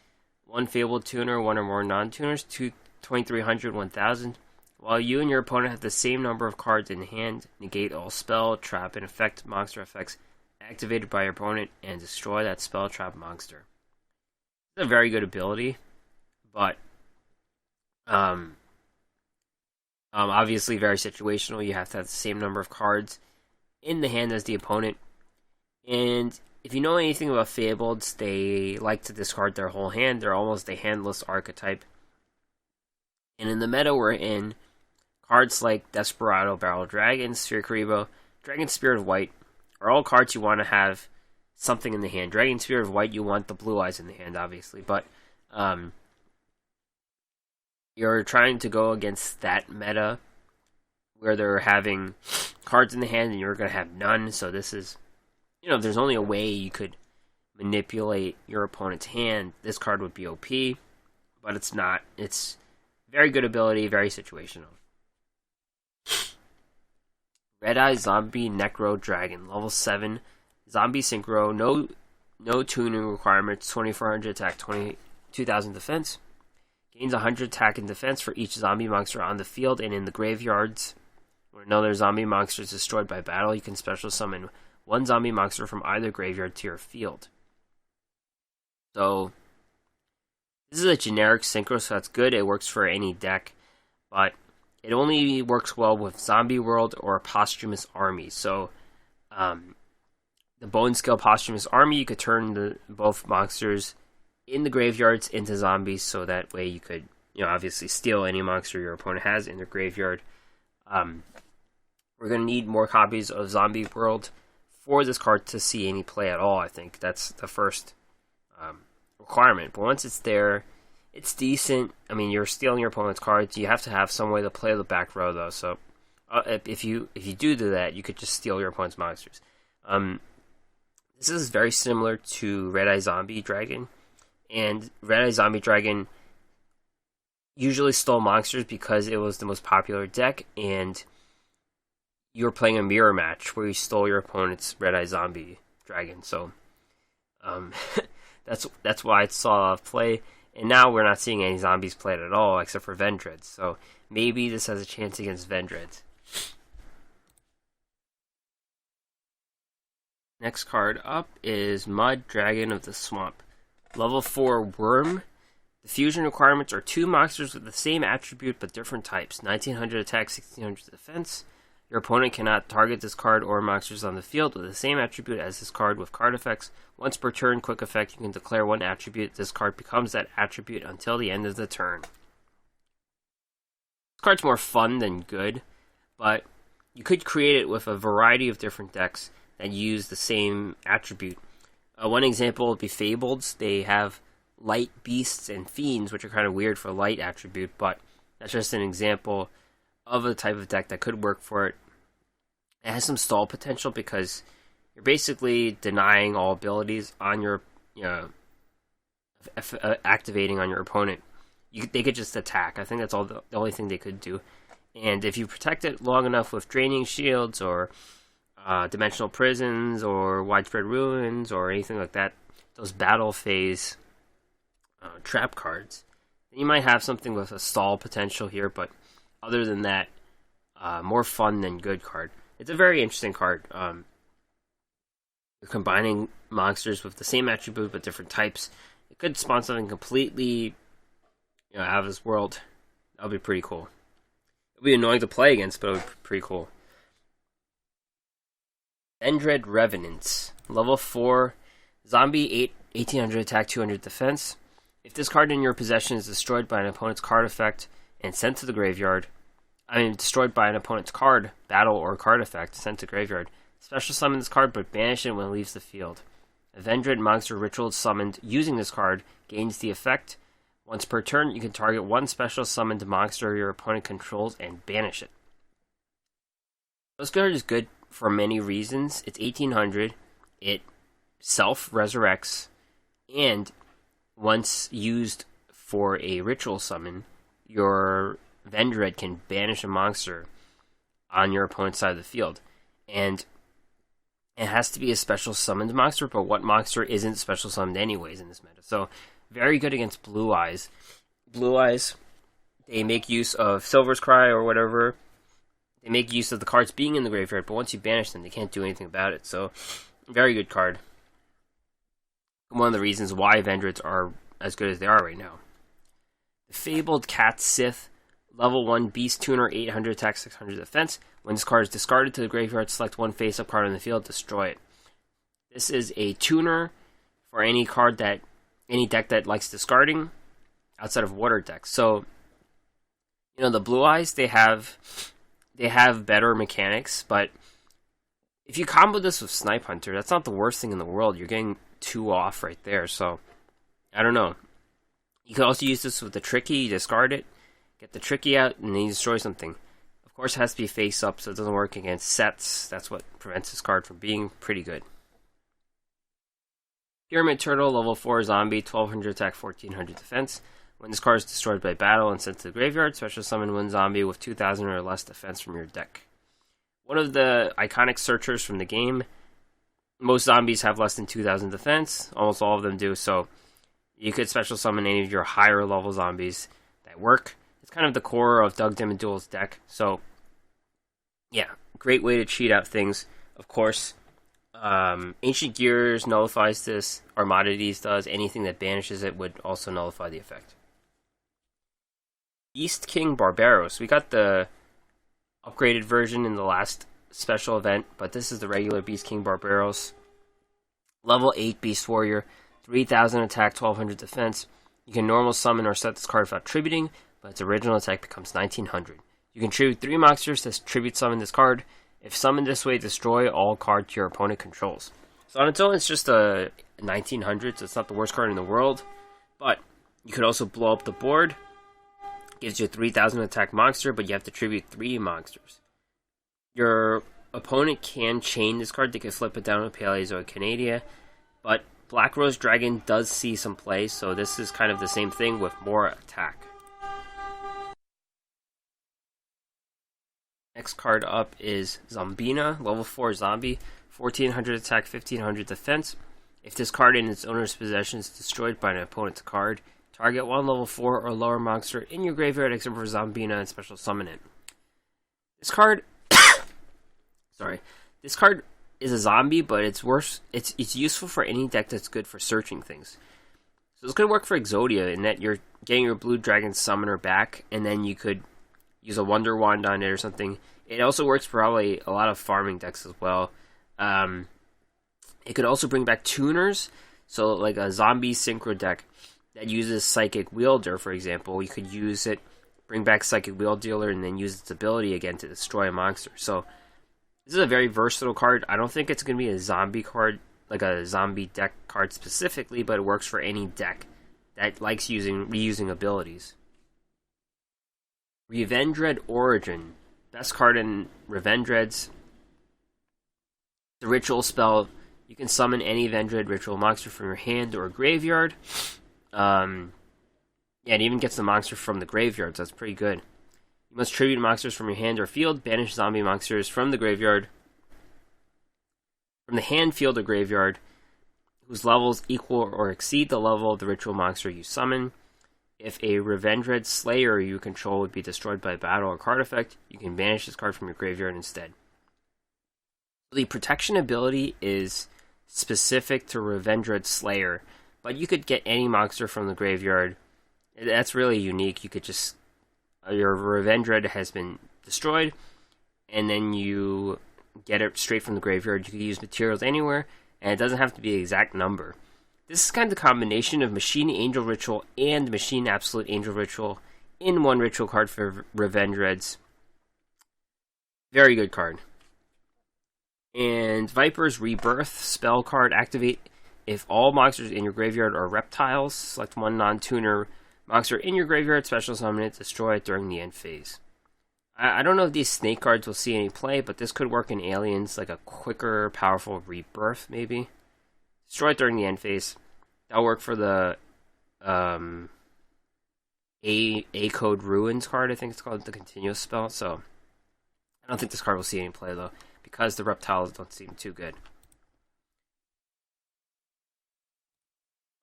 S1: 1 Fabled Tuner, 1 or more non-tuners, 2300, 1000. While you and your opponent have the same number of cards in hand, negate all spell, trap, and effect monster effects activated by your opponent, and destroy that spell, trap, monster. It's a very good ability, but obviously very situational. You have to have the same number of cards in the hand as the opponent. And if you know anything about Fableds, they like to discard their whole hand. They're almost a handless archetype. And in the meta we're in, cards like Desperado, Barrel Dragon, Sphere Karibo, Dragon Spirit of White are all cards you want to have something in the hand. Dragon Spirit of White, you want the blue eyes in the hand, obviously. But you're trying to go against that meta where they're having cards in the hand and you're going to have none. So this is, there's only a way you could manipulate your opponent's hand. This card would be OP, but it's not. It's very good ability, very situational. Red Eye Zombie Necro Dragon, level 7, Zombie Synchro, no tuning requirements, 2400 attack, 2000 defense. Gains 100 attack and defense for each zombie monster on the field and in the graveyards. When another zombie monster is destroyed by battle, you can special summon 1 zombie monster from either graveyard to your field. So this is a generic synchro, so that's good. It works for any deck, but it only works well with Zombie World or Posthumous Army. So the Bone Scale Posthumous Army, you could turn both monsters in the graveyards into zombies, so that way you could, obviously steal any monster your opponent has in their graveyard. We're going to need more copies of Zombie World for this card to see any play at all, I think. That's the first requirement. But once it's there, it's decent. I mean, you're stealing your opponent's cards. You have to have some way to play the back row, though. So if you do that, you could just steal your opponent's monsters. This is very similar to Red Eye Zombie Dragon. And Red Eye Zombie Dragon usually stole monsters because it was the most popular deck, and you were playing a mirror match where you stole your opponent's Red Eye Zombie Dragon. So that's why it saw play. And now we're not seeing any zombies played at all except for Vendrids. So maybe this has a chance against Vendrids. Next card up is Mud Dragon of the Swamp. Level 4 Worm. The fusion requirements are 2 monsters with the same attribute but different types. 1900 attack, 1600 defense. Your opponent cannot target this card or monsters on the field with the same attribute as this card with card effects. Once per turn, quick effect, you can declare one attribute. This card becomes that attribute until the end of the turn. This card's more fun than good, but you could create it with a variety of different decks that use the same attribute. One example would be Fableds. They have light beasts and fiends, which are kind of weird for light attribute, but that's just an example of a type of deck that could work for it. It has some stall potential because you're basically denying all abilities on your, activating on your opponent. They could just attack. I think that's the only thing they could do. And if you protect it long enough with draining shields or dimensional prisons or widespread ruins or anything like that, those battle phase trap cards, then you might have something with a stall potential here, but other than that, more fun than good card. It's a very interesting card. You're combining monsters with the same attribute but different types. It could spawn something completely out of this world. That would be pretty cool. It would be annoying to play against, but it would be pretty cool. Endred Revenants. Level 4. Zombie 1800 attack, 200 defense. If this card in your possession is destroyed by an opponent's card effect and sent to the graveyard, destroyed by an opponent's card, battle, or card effect, sent to graveyard, special summon this card but banish it when it leaves the field. A Vendred monster ritual summoned using this card gains the effect. Once per turn, you can target one special summoned monster your opponent controls and banish it. This card is good for many reasons. It's 1800, it self-resurrects, and once used for a ritual summon, your Vendred can banish a monster on your opponent's side of the field. And it has to be a special summoned monster, but what monster isn't special summoned anyways in this meta? So, very good against Blue Eyes. Blue Eyes, they make use of Silver's Cry or whatever. They make use of the cards being in the graveyard, but once you banish them, they can't do anything about it. So, very good card. One of the reasons why Vendreds are as good as they are right now. The Fabled Cat Sith. Level 1 Beast Tuner, 800 attack, 600 defense. When this card is discarded to the graveyard, select one face-up card on the field, destroy it. This is a tuner for any deck that likes discarding outside of water decks. So, the Blue Eyes, they have better mechanics, but if you combo this with Snipe Hunter, that's not the worst thing in the world. You're getting 2 off right there, so I don't know. You could also use this with the Tricky, you discard it, get the Tricky out, and then you destroy something. Of course, it has to be face up, so it doesn't work against sets. That's what prevents this card from being pretty good. Pyramid Turtle, level 4 zombie, 1200 attack, 1400 defense. When this card is destroyed by battle and sent to the graveyard, special summon one zombie with 2000 or less defense from your deck. One of the iconic searchers from the game. Most zombies have less than 2000 defense. Almost all of them do, so you could special summon any of your higher level zombies that work. It's kind of the core of Doug Dimmaduel's deck, so yeah, great way to cheat out things. Of course, Ancient Gears nullifies this, Armadides does, anything that banishes it would also nullify the effect. Beast King Barbaros, we got the upgraded version in the last special event, but this is the regular Beast King Barbaros. Level 8 Beast Warrior, 3000 attack, 1200 defense. You can normal summon or set this card without tributing, but its original attack becomes 1900. You can tribute 3 monsters to tribute summon this card. If summoned this way, destroy all cards your opponent controls. So on its own, it's just a 1900, so it's not the worst card in the world. But you could also blow up the board. Gives you a 3000 attack monster, but you have to tribute 3 monsters. Your opponent can chain this card. They can flip it down with Paleozoic Canadia. But Black Rose Dragon does see some play, so this is kind of the same thing with more attack. Next card up is Zombina, level 4 zombie, 1400 attack, 1500 defense. If this card in its owner's possession is destroyed by an opponent's card, target one level 4 or lower monster in your graveyard except for Zombina and special summon it. This card is a zombie, but it's worse. It's useful for any deck that's good for searching things. So it's going to work for Exodia in that you're getting your Blue Dragon Summoner back, and then you could use a Wonder Wand on it or something. It also works for probably a lot of farming decks as well. It could also bring back tuners, so like a Zombie Synchro deck that uses Psychic Wielder, for example. You could use it, bring back Psychic Wielder, and then use its ability again to destroy a monster. So this is a very versatile card. I don't think it's going to be a zombie card, like a zombie deck card specifically, but it works for any deck that likes reusing abilities. Revendred Origin. Best card in Revendreds. The ritual spell. You can summon any Vendred ritual monster from your hand or graveyard. Yeah, it even gets the monster from the graveyard, so that's pretty good. You must tribute monsters from your hand or field. Banish zombie monsters from the graveyard. From the hand, field, or graveyard, whose levels equal or exceed the level of the ritual monster you summon. If a Revendred Slayer you control would be destroyed by battle or card effect, you can banish this card from your graveyard instead. The protection ability is specific to Revendred Slayer, but you could get any monster from the graveyard. That's really unique. You could just... your Revendred has been destroyed, and then you get it straight from the graveyard. You can use materials anywhere, and it doesn't have to be an exact number. This is kind of the combination of Machine Angel Ritual and Machine Absolute Angel Ritual in one ritual card for Revendreds. Very good card. And Viper's Rebirth spell card. Activate if all monsters in your graveyard are reptiles. Select one non-tuner monster in your graveyard, special summon it, destroy it during the end phase. I don't know if these snake cards will see any play, but this could work in Aliens, like a quicker, powerful Rebirth, maybe. Destroy it during the end phase. That'll work for the A-Code Ruins card, I think it's called, the continuous spell. So I don't think this card will see any play, though, because the reptiles don't seem too good.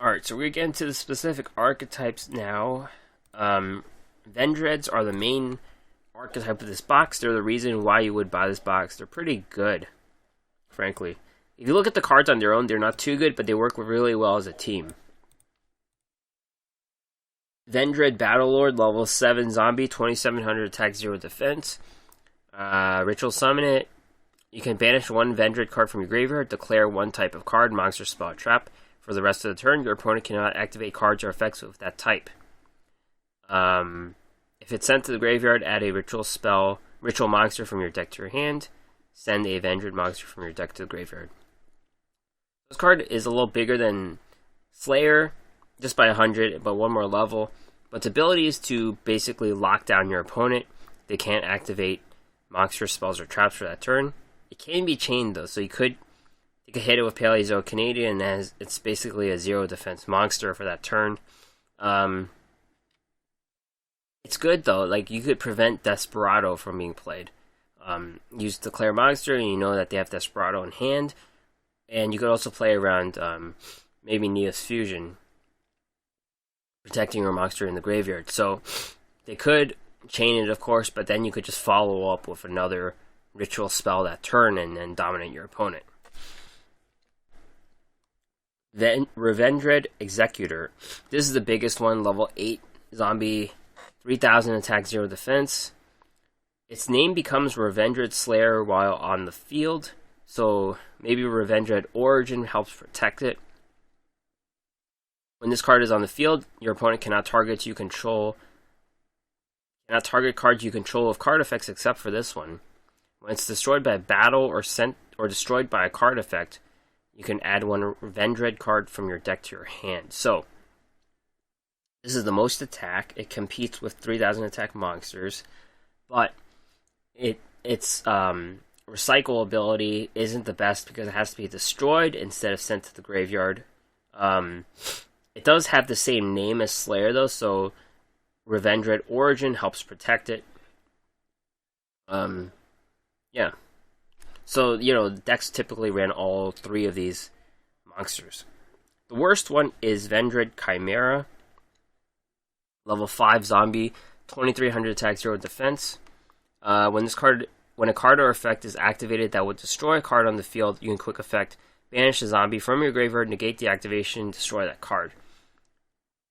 S1: Alright, so we're getting to the specific archetypes now. Vendreds are the main archetype of this box. They're the reason why you would buy this box. They're pretty good, frankly. If you look at the cards on their own, they're not too good, but they work really well as a team. Vendred Battlelord, level 7 zombie, 2700 attack, 0 defense. Ritual summon it. You can banish one Vendred card from your graveyard, declare one type of card, monster, spell, trap. For the rest of the turn, your opponent cannot activate cards or effects with that type. If it's sent to the graveyard, add a ritual monster from your deck to your hand. Send a Vendred monster from your deck to the graveyard. This card is a little bigger than Slayer, just by 100, but one more level. But its ability is to basically lock down your opponent. They can't activate monster spells or traps for that turn. It can be chained, though, so you could hit it with Paleozoic Canadian, and it's basically a 0 defense monster for that turn. It's good, though. Like, you could prevent Desperado from being played. Use Declare Monster, and you know that they have Desperado in hand. And you could also play around maybe Neos Fusion, protecting your monster in the graveyard. So they could chain it, of course, but then you could just follow up with another ritual spell that turn and then dominate your opponent. Then Revendred Executor. This is the biggest one, level 8 zombie, 3000 attack, 0 defense. Its name becomes Revendred Slayer while on the field, so maybe Revendred Origin helps protect it. When this card is on the field, your opponent cannot target cards you control with card effects except for this one. When it's destroyed by a battle or destroyed by a card effect, you can add one Vendred card from your deck to your hand. So, this is the most attack. It competes with 3000 attack monsters, but its recycle ability isn't the best because it has to be destroyed instead of sent to the graveyard. It does have the same name as Slayer, though, so Revendred Origin helps protect it. Yeah. So, decks typically ran all 3 of these monsters. The worst one is Vendred Chimera. Level 5 zombie, 2300 attack, 0 defense. When this card when a card or effect is activated that would destroy a card on the field, you can quick effect banish a zombie from your graveyard, negate the activation, destroy that card.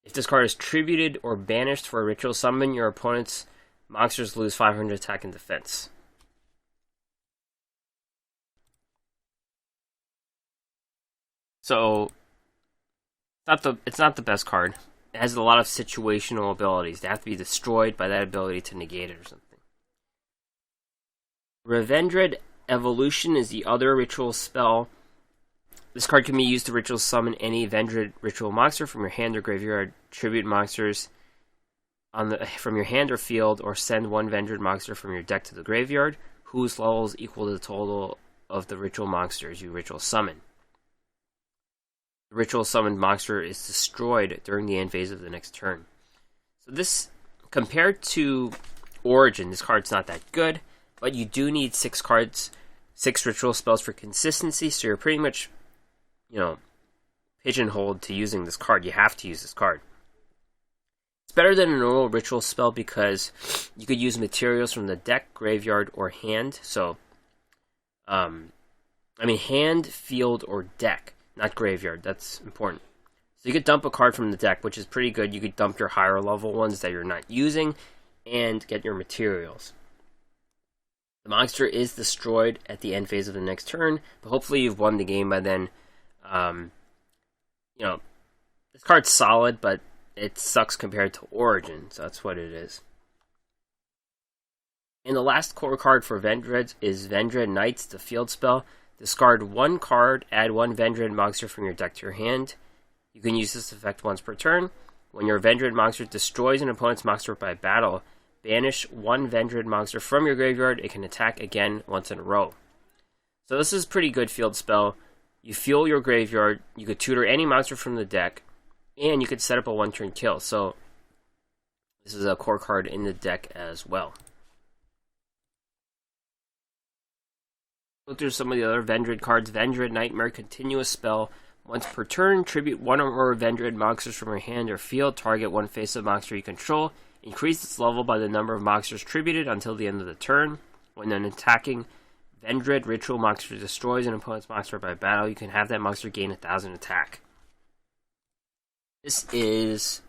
S1: If this card is tributed or banished for a ritual summon, your opponent's monsters lose 500 attack and defense. So, it's not the best card. It has a lot of situational abilities. They have to be destroyed by that ability to negate it or something. Revendred Evolution is the other ritual spell. This card can be used to ritual summon any Vendred ritual monster from your hand or graveyard, tribute monsters from your hand or field, or send one Vendred monster from your deck to the graveyard, whose level is equal to the total of the ritual monsters you ritual summon. The ritual summoned monster is destroyed during the end phase of the next turn. So this, compared to Origin, this card's not that good, but you do need 6 cards, 6 ritual spells for consistency, so you're pretty much, pigeonholed to using this card. You have to use this card. It's better than a normal ritual spell because you could use materials from the deck, graveyard, or hand. So, hand, field, or deck, not graveyard. That's important. So you could dump a card from the deck, which is pretty good. You could dump your higher level ones that you're not using and get your materials. The monster is destroyed at the end phase of the next turn, but hopefully you've won the game by then. This card's solid, but it sucks compared to Origin, so that's what it is. And the last core card for Vendred is Vendred Knights, the field spell. Discard 1 card, add 1 Vendred monster from your deck to your hand. You can use this effect once per turn. When your Vendred monster destroys an opponent's monster by battle, banish 1 Vendred monster from your graveyard. It can attack again once in a row. So this is a pretty good field spell. You fuel your graveyard, you could tutor any monster from the deck, and you could set up a 1-turn kill. So this is a core card in the deck as well. Go through some of the other Vendred cards. Vendred Nightmare, continuous spell. Once per turn, tribute 1 or more Vendred monsters from your hand or field. Target 1 face-up monster you control. Increase its level by the number of monsters tributed until the end of the turn. When an attacking Vendred ritual monster destroys an opponent's monster by battle, you can have that monster gain 1000 attack. This is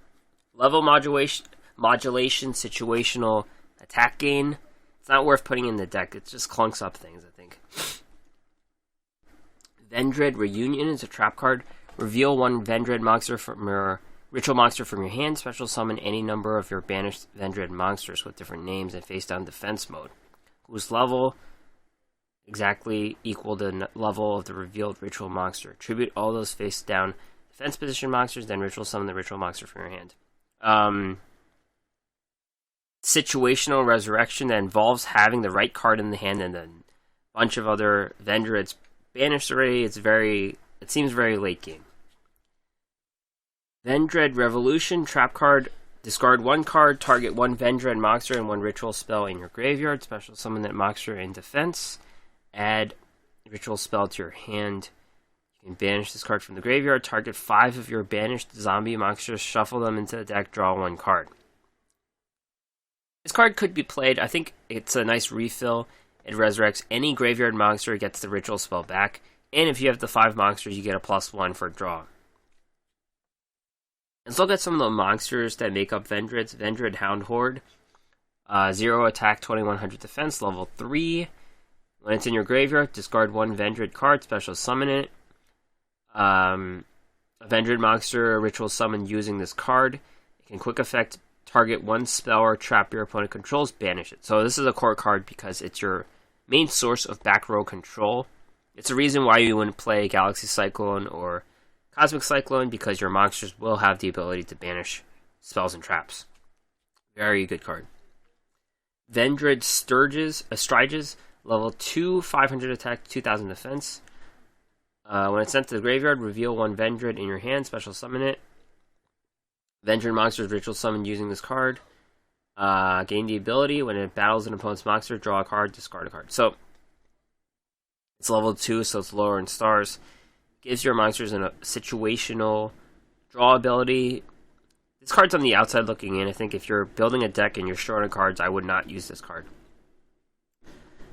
S1: level modulation, situational attack gain. It's not worth putting in the deck. It just clunks up things, I think. Vendred Reunion is a trap card. Reveal 1 Vendred monster from your ritual monster from your hand. Special summon any number of your banished Vendred monsters with different names in face down defense mode, whose level exactly equal the level of the revealed ritual monster. Tribute all those face down defense position monsters, then ritual summon the ritual monster from your hand. Situational resurrection that involves having the right card in the hand and then a bunch of other Vendreds banished already. It seems very late game. Vendred Revolution, trap card. Discard 1 card, target 1 Vendred monster and 1 ritual spell in your graveyard. Special summon that monster in defense. Add ritual spell to your hand. You can banish this card from the graveyard. Target 5 of your banished zombie monsters. Shuffle them into the deck. Draw 1 card. This card could be played. I think it's a nice refill. It resurrects any graveyard monster. It gets the ritual spell back. And if you have the 5 monsters, you get a +1 for draw. Let's look at some of the monsters that make up Vendreds. Vendred Hound Horde. 0 attack, 2100 defense, level 3. When it's in your graveyard, discard 1 Vendred card, special summon it. A Vendred monster ritual summon using this card. It can quick effect target 1 spell or trap your opponent controls, banish it. So this is a core card because it's your main source of back row control. It's a reason why you wouldn't play Galaxy Cyclone or Cosmic Cyclone, because your monsters will have the ability to banish spells and traps. Very good card. Vendred Striges, level 2, 500 attack, 2000 defense. When it's sent to the graveyard, reveal 1 Vendred in your hand, special summon it. Vendred monsters ritual summon using this card. Gain the ability when it battles an opponent's monster, draw a card, discard a card. So it's level 2, so it's lower in stars. Gives your monsters a situational draw ability. This card's on the outside looking in. I think if you're building a deck and you're short on cards, I would not use this card.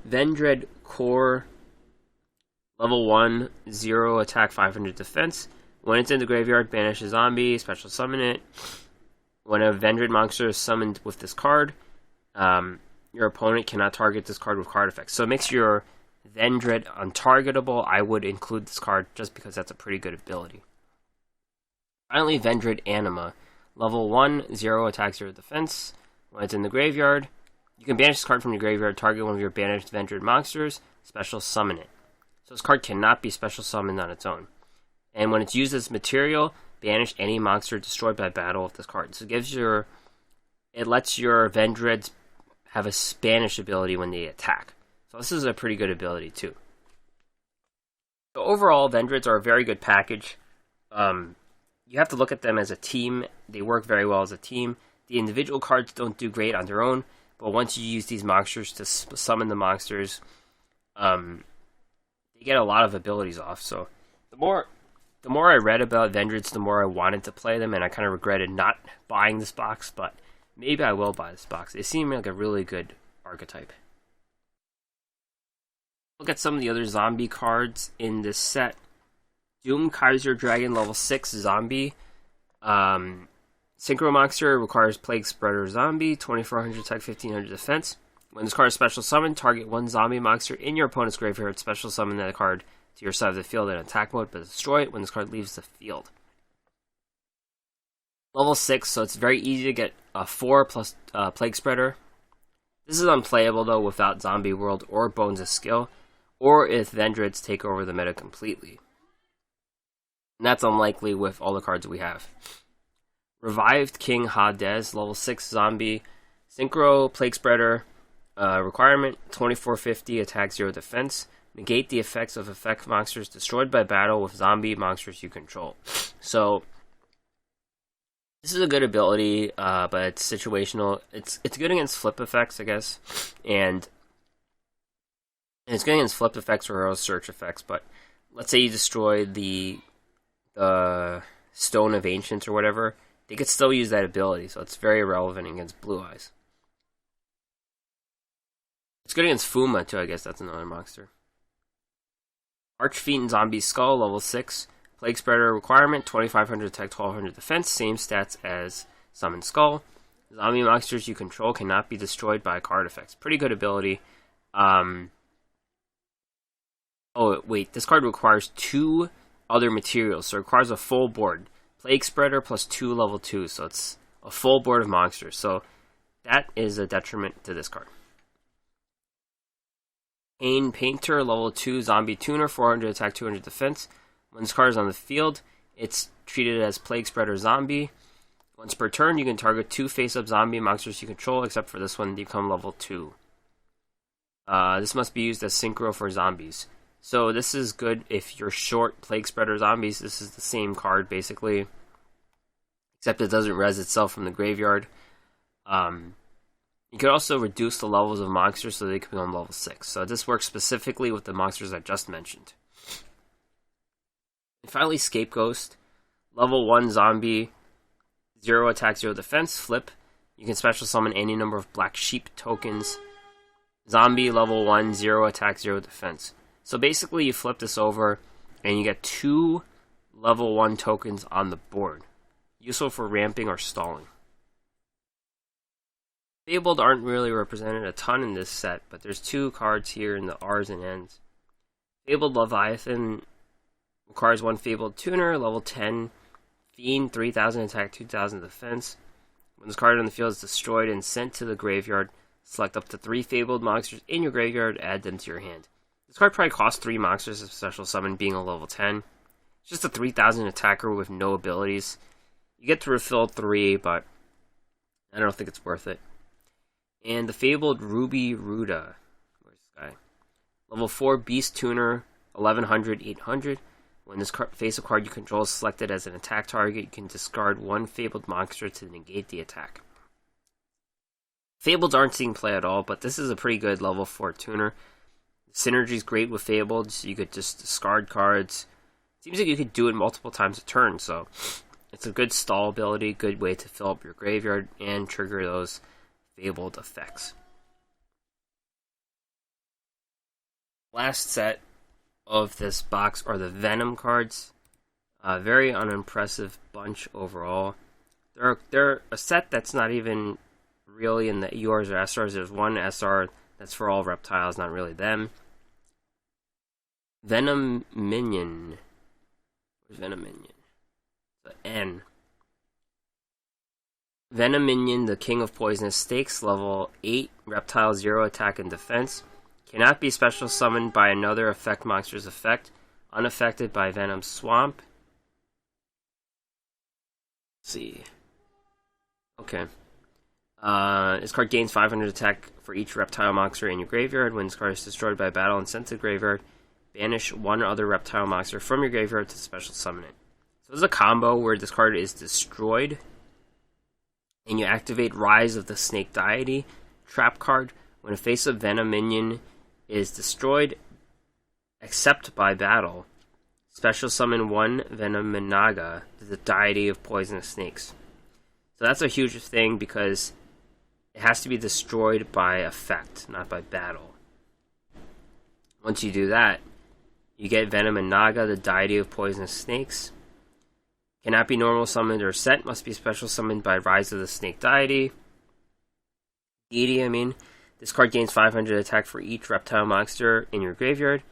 S1: Vendread Core, level 1, 0 attack, 500 defense. When it's in the graveyard, banish a zombie, special summon it. When a Vendread monster is summoned with this card, your opponent cannot target this card with card effects. So it makes your Vendread untargetable. I would include this card just because that's a pretty good ability. Finally, Vendread Anima. Level 1, 0 attack, 0 defense. When it's in the graveyard, you can banish this card from your graveyard, target one of your banished Vendread monsters, special summon it. So this card cannot be special summoned on its own. And when it's used as material, banish any monster destroyed by battle with this card. So it lets your Vendreads have a banish ability when they attack. So this is a pretty good ability too. So overall, Vendreads are a very good package. You have to look at them as a team. They work very well as a team. The individual cards don't do great on their own, but once you use these monsters to summon the monsters, they get a lot of abilities off. So the more I read about Vendreads, the more I wanted to play them, and I kind of regretted not buying this box, but maybe I will buy this box. They seem like a really good archetype. Look at some of the other zombie cards in this set. Doom Kaiser Dragon level 6 zombie. Synchro monster requires Plague Spreader zombie, 2400 attack, 1500 defense. When this card is special summoned, target one zombie monster in your opponent's graveyard, special summon that card to your side of the field in attack mode, but destroy it when this card leaves the field. Level 6, so it's very easy to get a 4 plus Plague Spreader. This is unplayable though without Zombie World or Bones of Skill, or if Vendreads take over the meta completely. And that's unlikely with all the cards we have. Revived King Hades, level 6 zombie, Synchro, Plague Spreader, requirement, 2450, attack, 0 defense. Negate the effects of effect monsters destroyed by battle with zombie monsters you control. So, this is a good ability, but it's situational. It's good against flip effects, I guess. And it's good against flip effects or search effects, but let's say you destroy the Stone of Ancients or whatever, they could still use that ability, so it's very relevant against Blue Eyes. It's good against Fuma too, I guess that's another monster. Archfiend Zombie Skull, level 6. Plague Spreader requirement, 2500 attack, 1200 defense, same stats as Summon Skull. Zombie monsters you control cannot be destroyed by card effects. Pretty good ability. Oh wait, this card requires 2 other materials, so it requires a full board. Plague Spreader plus 2 level 2, so it's a full board of monsters. So that is a detriment to this card. Pain Painter, level 2 zombie tuner, 400 attack, 200 defense. When this card is on the field, it's treated as Plague Spreader zombie. Once per turn, you can target 2 face-up zombie monsters you control, except for this one, they become level 2. This must be used as synchro for zombies. So this is good if you're short Plague Spreader zombies. This is the same card, basically, except it doesn't res itself from the graveyard. You could also reduce the levels of monsters so they can become level 6. So this works specifically with the monsters I just mentioned. And finally, Scapegoat, level 1 zombie, 0 attack, 0 defense, flip. You can special summon any number of Black Sheep tokens. Zombie, level 1, 0 attack, 0 defense. So basically you flip this over and you get 2 level 1 tokens on the board. Useful for ramping or stalling. Fabled aren't really represented a ton in this set, but there's 2 cards here in the R's and N's. Fabled Leviathan requires 1 Fabled Tuner, level 10. Fiend, 3000 attack, 2000 defense. When this card on the field is destroyed and sent to the graveyard, select up to 3 Fabled monsters in your graveyard, add them to your hand. This card probably costs 3 monsters of special summon, being a level 10. It's just a 3000 attacker with no abilities. You get to refill 3, but I don't think it's worth it. And the Fabled Ruby Ruda. Where's this guy? Level 4 Beast Tuner, 1100, 800. When this face-up card you control is selected as an attack target, you can discard 1 Fabled monster to negate the attack. Fableds aren't seeing play at all, but this is a pretty good level 4 tuner. Synergy's great with Fableds. You could just discard cards. Seems like you could do it multiple times a turn, so it's a good stall ability, good way to fill up your graveyard and trigger those Fabled effects. Last set of this box are the Venom cards. Very unimpressive bunch overall. They're a set that's not even really in the ERs or SRs. There's one SR that's for all reptiles, not really them. Venom Minion. Where's Venom Minion? The N. Venom Minion, the King of Poisonous Snakes, level 8, reptile, 0 attack and defense. Cannot be special summoned by another effect monster's effect. Unaffected by Venom Swamp. Let's see. Okay. This card gains 500 attack for each reptile monster in your graveyard. When this card is destroyed by battle and sent to the graveyard, banish one other reptile monster from your graveyard to special summon it. So this is a combo where this card is destroyed, and you activate Rise of the Snake Deity, trap card. When a face-up Venom minion is destroyed, except by battle, special summon one Venom Minaga, the deity of poisonous snakes. So that's a huge thing because it has to be destroyed by effect, not by battle. Once you do that, you get Venom Minaga, the deity of poisonous snakes. Cannot be normal summoned or sent, must be special summoned by Rise of the Snake Deity. This card gains 500 attack for each reptile monster in your graveyard.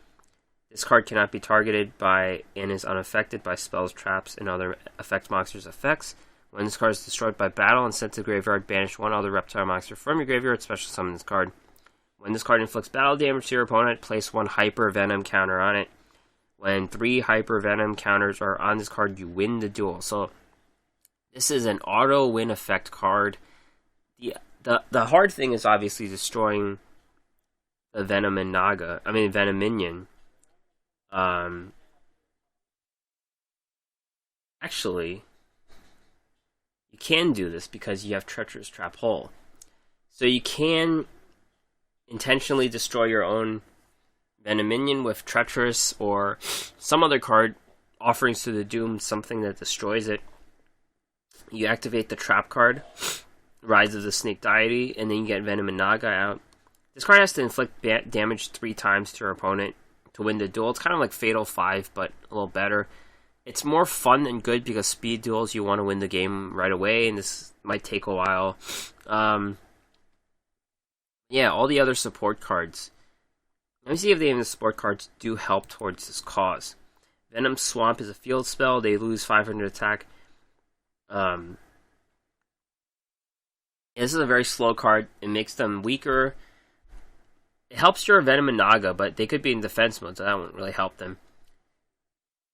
S1: This card cannot be targeted by and is unaffected by spells, traps, and other effect monsters' effects. When this card is destroyed by battle and sent to the graveyard, banish one other reptile monster from your graveyard, special summon this card. When this card inflicts battle damage to your opponent, place one Hyper Venom counter on it. When 3 Hyper Venom counters are on this card, you win the duel. So this is an auto win effect card. The hard thing is obviously destroying the Venom Minion. Actually, you can do this because you have Treacherous Trap Hole. So you can intentionally destroy your own Venom Minion with Treacherous or some other card, Offerings to the Doom, something that destroys it. You activate the trap card, Rise of the Snake Deity, and then you get Venom Minaga out. This card has to inflict damage 3 times to your opponent to win the duel. It's kind of like Fatal 5, but a little better. It's more fun than good because speed duels, you want to win the game right away, and this might take a while. Yeah, all the other support cards. Let me see if any of the support cards do help towards this cause. Venom Swamp is a field spell. They lose 500 attack. This is a very slow card. It makes them weaker. It helps your Venom Minaga, but they could be in defense mode, so that won't really help them.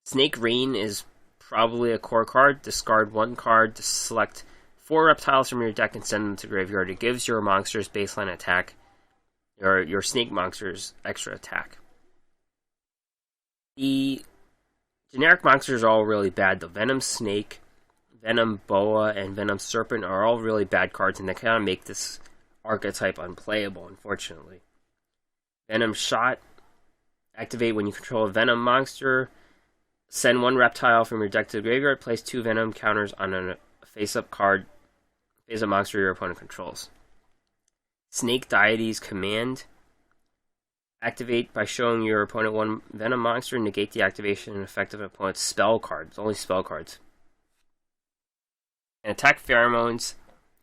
S1: Snake Rain is probably a core card. Discard 1 card to select 4 reptiles from your deck and send them to graveyard. It gives your monsters baseline attack, or your snake monsters extra attack. The generic monsters are all really bad. The Venom Snake, Venom Boa, and Venom Serpent are all really bad cards, and they kind of make this archetype unplayable, unfortunately. Venom Shot. Activate when you control a Venom monster. Send 1 reptile from your deck to the graveyard. Place 2 Venom counters on a face-up card, face-up monster your opponent controls. Snake Deity's Command. Activate by showing your opponent 1 Venom monster. Negate the activation and effect of an opponent's spell cards. Only spell cards. And attack Pheromones.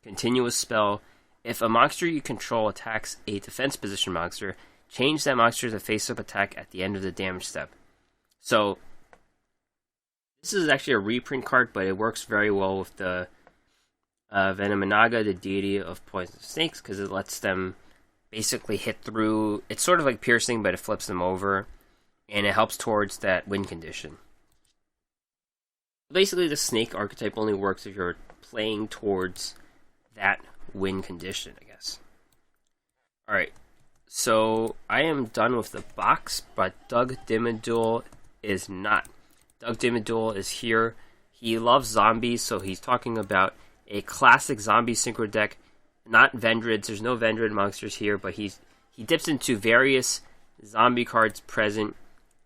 S1: Continuous spell. If a monster you control attacks a defense position monster, change that monster to face-up attack at the end of the damage step. So, this is actually a reprint card, but it works very well with the Venom Minaga, the deity of poisonous snakes, because it lets them basically hit through. It's sort of like piercing, but it flips them over, and it helps towards that win condition. Basically, the snake archetype only works if you're playing towards that win condition, I guess. Alright, so I am done with the box, but Doug Dimmaduel is not. Doug Dimmaduel is here. He loves zombies, so he's talking about a classic zombie synchro deck. Not Vendrids. There's no Vendrid monsters here, but he dips into various zombie cards present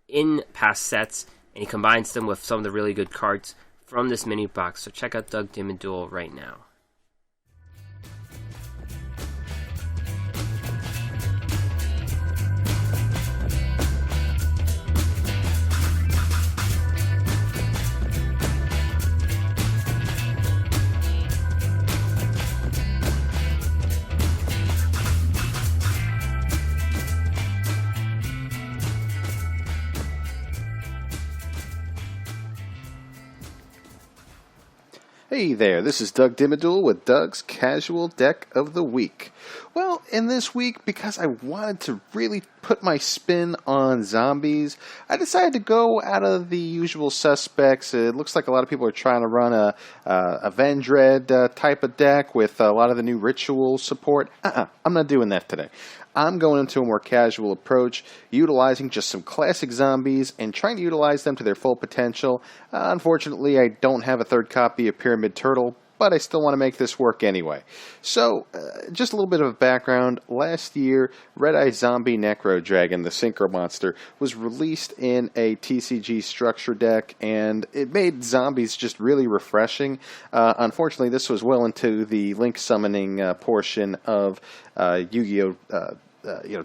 S1: in past sets, and he combines them with some of the really good cards from this mini box. So check out Doug Dimmaduel right now.
S2: Hey there, this is Doug Dimmaduel with Doug's Casual Deck of the Week. Well, in this week, because I wanted to really put my spin on zombies, I decided to go out of the usual suspects. It looks like a lot of people are trying to run a Vendread type of deck with a lot of the new ritual support. I'm not doing that today. I'm going into a more casual approach, utilizing just some classic zombies and trying to utilize them to their full potential. Unfortunately, I don't have a third copy of Pyramid Turtle, but I still want to make this work anyway. So, just a little bit of background. Last year, Red Eye Zombie Necro Dragon, the Synchro monster, was released in a TCG structure deck, and it made zombies just really refreshing. Unfortunately, this was well into the link summoning portion of Yu-Gi-Oh!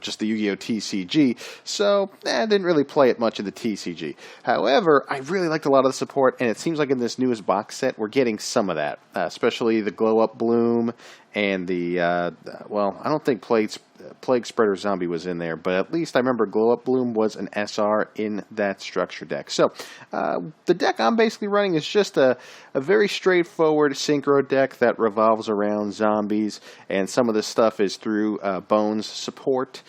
S2: Just the Yu-Gi-Oh! TCG, so I didn't really play it much in the TCG. However, I really liked a lot of the support, and it seems like in this newest box set, we're getting some of that, especially the Glow Up Bloom and the, I don't think Plague Spreader Zombie was in there, but at least I remember Glow Up Bloom was an SR in that structure deck. So, the deck I'm basically running is just a very straightforward synchro deck that revolves around zombies, and some of this stuff is through Bones support,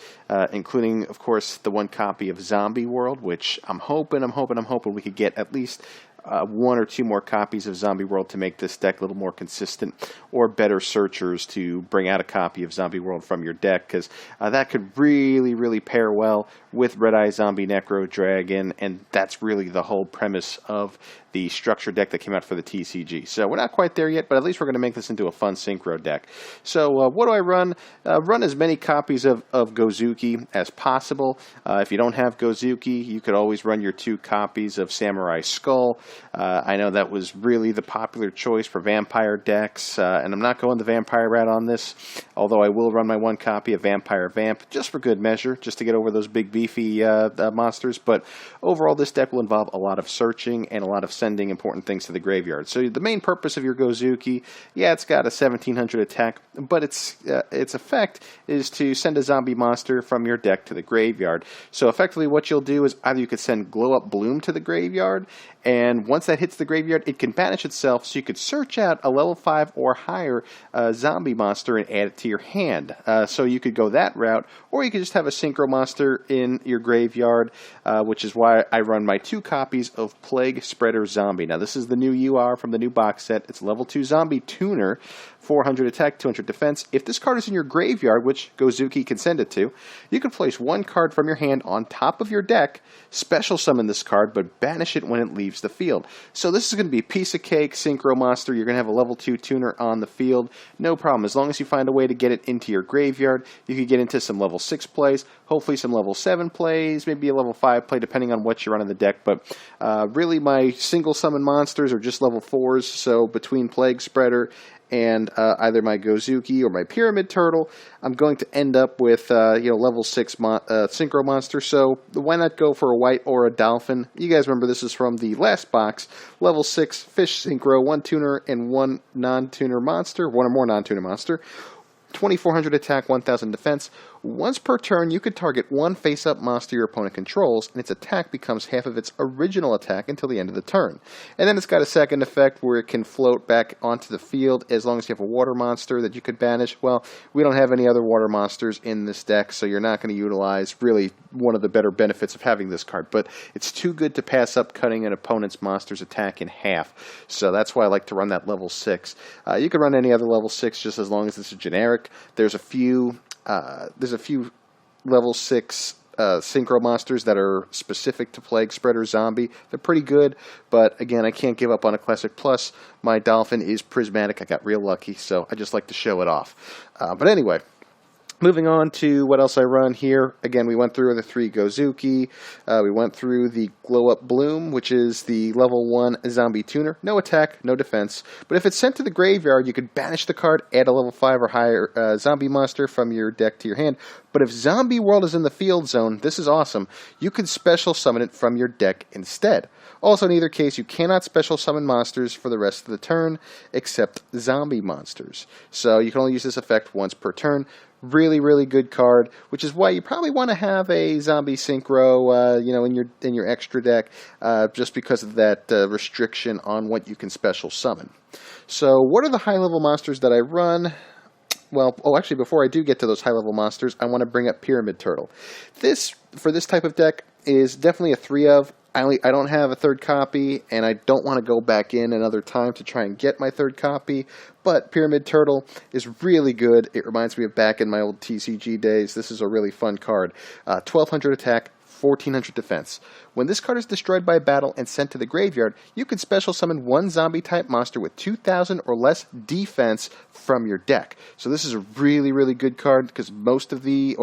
S2: including, of course, the one copy of Zombie World, which I'm hoping we could get at least one or two more copies of Zombie World to make this deck a little more consistent, or better searchers to bring out a copy of Zombie World from your deck, because that could really pair well with Red Eye Zombie Necro Dragon, and that's really the whole premise of the structure deck that came out for the TCG. So we're not quite there yet, but at least we're going to make this into a fun synchro deck. So what do I run? Run as many copies of Gozuki as possible. If you don't have Gozuki, you could always run your 2 copies of Samurai Skull. I know that was really the popular choice for vampire decks, and I'm not going the vampire route on this, although I will run my 1 copy of Vampire Vamp, just for good measure, just to get over those big beefy monsters. But overall, this deck will involve a lot of searching and a lot of sending important things to the graveyard. So the main purpose of your Gozuki, yeah, it's got a 1700 attack, but its effect is to send a zombie monster from your deck to the graveyard. So effectively what you'll do is either you could send Glow Up Bloom to the graveyard, and once that hits the graveyard, it can banish itself, so you could search out a level 5 or higher zombie monster and add it to your hand. So you could go that route, or you could just have a synchro monster in your graveyard, which is why I run my 2 copies of Plague Spreader Zombie. Now, this is the new UR from the new box set. It's level 2 zombie tuner, 400 attack, 200 defense. If this card is in your graveyard, which Gozuki can send it to, you can place 1 card from your hand on top of your deck, special summon this card, but banish it when it leaves the field. So this is going to be a piece of cake synchro monster. You're going to have a level 2 tuner on the field. No problem. As long as you find a way to get it into your graveyard, you could get into some level 6 plays, hopefully some level 7 plays, maybe a level 5 play, depending on what you run in the deck. But really, my single summon monsters are just level 4s, so between Plague Spreader and either my Gozuki or my Pyramid Turtle, I'm going to end up with level 6 synchro monster. So why not go for a white or a dolphin? You guys remember this is from the last box. Level 6 fish synchro, 1 tuner and 1 non-tuner monster, 1 or more non-tuner monster. 2400 attack, 1000 defense. Once per turn, you could target 1 face-up monster your opponent controls, and its attack becomes half of its original attack until the end of the turn. And then it's got a second effect where it can float back onto the field as long as you have a water monster that you could banish. Well, we don't have any other water monsters in this deck, so you're not going to utilize really one of the better benefits of having this card. But it's too good to pass up cutting an opponent's monster's attack in half. So that's why I like to run that level 6. You can run any other level 6 just as long as it's a generic. There's a few level 6 synchro monsters that are specific to Plague Spreader Zombie. They're pretty good, but again, I can't give up on a Classic Plus. My Dolphin is prismatic. I got real lucky, so I just like to show it off. But anyway, moving on to what else I run here. Again, we went through the 3 Gozuki. We went through the Glow Up Bloom, which is the level 1 zombie tuner. No attack, no defense. But if it's sent to the graveyard, you could banish the card, add a level 5 or higher zombie monster from your deck to your hand. But if Zombie World is in the field zone, this is awesome. You can special summon it from your deck instead. Also, in either case, you cannot special summon monsters for the rest of the turn, except zombie monsters. So you can only use this effect once per turn. Really, really good card, which is why you probably want to have a Zombie Synchro, in your extra deck, just because of that restriction on what you can special summon. So, what are the high-level monsters that I run? Well, actually, before I do get to those high-level monsters, I want to bring up Pyramid Turtle. For this type of deck, is definitely a 3 of. I don't have a third copy, and I don't want to go back in another time to try and get my third copy, but Pyramid Turtle is really good. It reminds me of back in my old TCG days. This is a really fun card. 1200 attack, 1400 defense. When this card is destroyed by battle and sent to the graveyard, you can special summon one zombie-type monster with 2000 or less defense from your deck. So this is a really, really good card because basically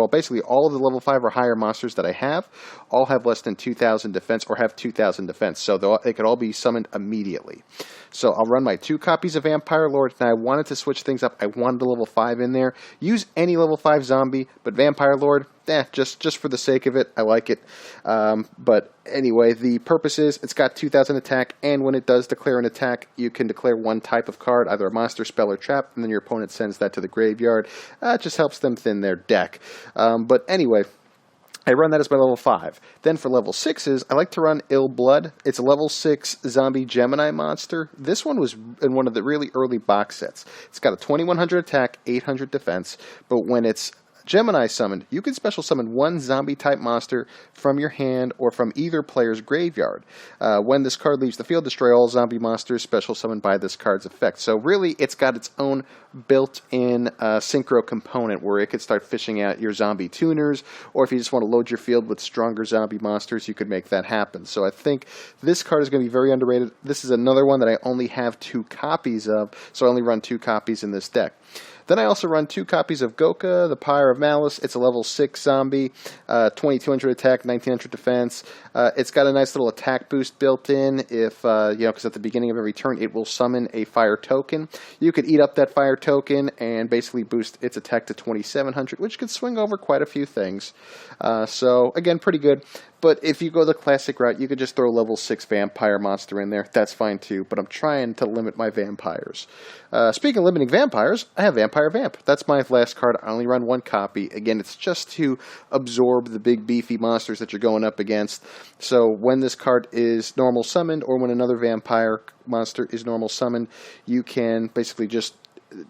S2: all of the level 5 or higher monsters that I have all have less than 2000 defense or have 2000 defense. So they could all be summoned immediately. So I'll run my 2 copies of Vampire Lord, and I wanted to switch things up. I wanted a level 5 in there. Use any level 5 zombie, but Vampire Lord, just for the sake of it, I like it. But anyway, the purpose is it's got 2000 attack, and when it does declare an attack, you can declare one type of card, either a monster, spell, or trap, and then your opponent sends that to the graveyard. It just helps them thin their deck. But anyway, I run that as my level 5. Then for level 6s, I like to run Ill Blood. It's a level 6 zombie Gemini monster. This one was in one of the really early box sets. It's got a 2100 attack, 800 defense, but when it's Gemini summoned, you can special summon one zombie-type monster from your hand or from either player's graveyard. When this card leaves the field, destroy all zombie monsters special summoned by this card's effect. So really, it's got its own built-in synchro component where it could start fishing out your zombie tuners, or if you just want to load your field with stronger zombie monsters, you could make that happen. So I think this card is going to be very underrated. This is another one that I only have 2 copies of, so I only run 2 copies in this deck. Then I also run 2 copies of Goka, the Pyre of Malice. It's a level 6 zombie, 2200 attack, 1900 defense. It's got a nice little attack boost built in because at the beginning of every turn it will summon a fire token. You could eat up that fire token and basically boost its attack to 2700, which could swing over quite a few things. So, again, pretty good. But if you go the classic route, you could just throw a level 6 vampire monster in there. That's fine too, but I'm trying to limit my vampires. Speaking of limiting vampires, I have Vampire Vamp. That's my last card. I only run 1 copy. Again, it's just to absorb the big beefy monsters that you're going up against. So when this card is normal summoned, or when another vampire monster is normal summoned, you can basically just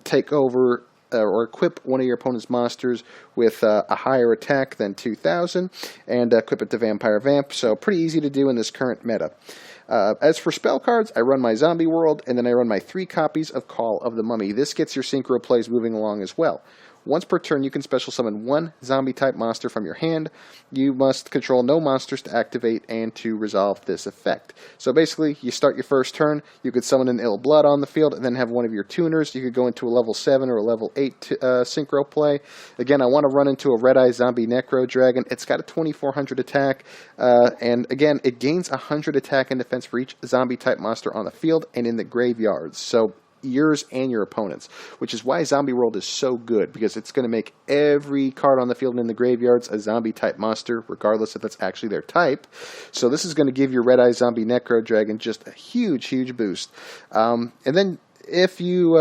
S2: take over or equip one of your opponent's monsters with a higher attack than 2000 and equip it to Vampire Vamp. So pretty easy to do in this current meta. As for spell cards, I run my Zombie World, and then I run my 3 copies of Call of the Mummy. This gets your synchro plays moving along as well. Once per turn, you can special summon one zombie-type monster from your hand. You must control no monsters to activate and to resolve this effect. So basically, you start your first turn, you could summon an Ill Blood on the field, and then have one of your tuners. You could go into a level 7 or a level 8 synchro play. Again, I want to run into a Red-Eye Zombie Necro Dragon. It's got a 2400 attack, and again, it gains 100 attack and defense for each zombie-type monster on the field and in the graveyards. So yours and your opponents, which is why Zombie World is so good, because it's going to make every card on the field and in the graveyards a zombie-type monster, regardless if that's actually their type. So this is going to give your Red-Eye Zombie Necro Dragon just a huge, huge boost. And then if you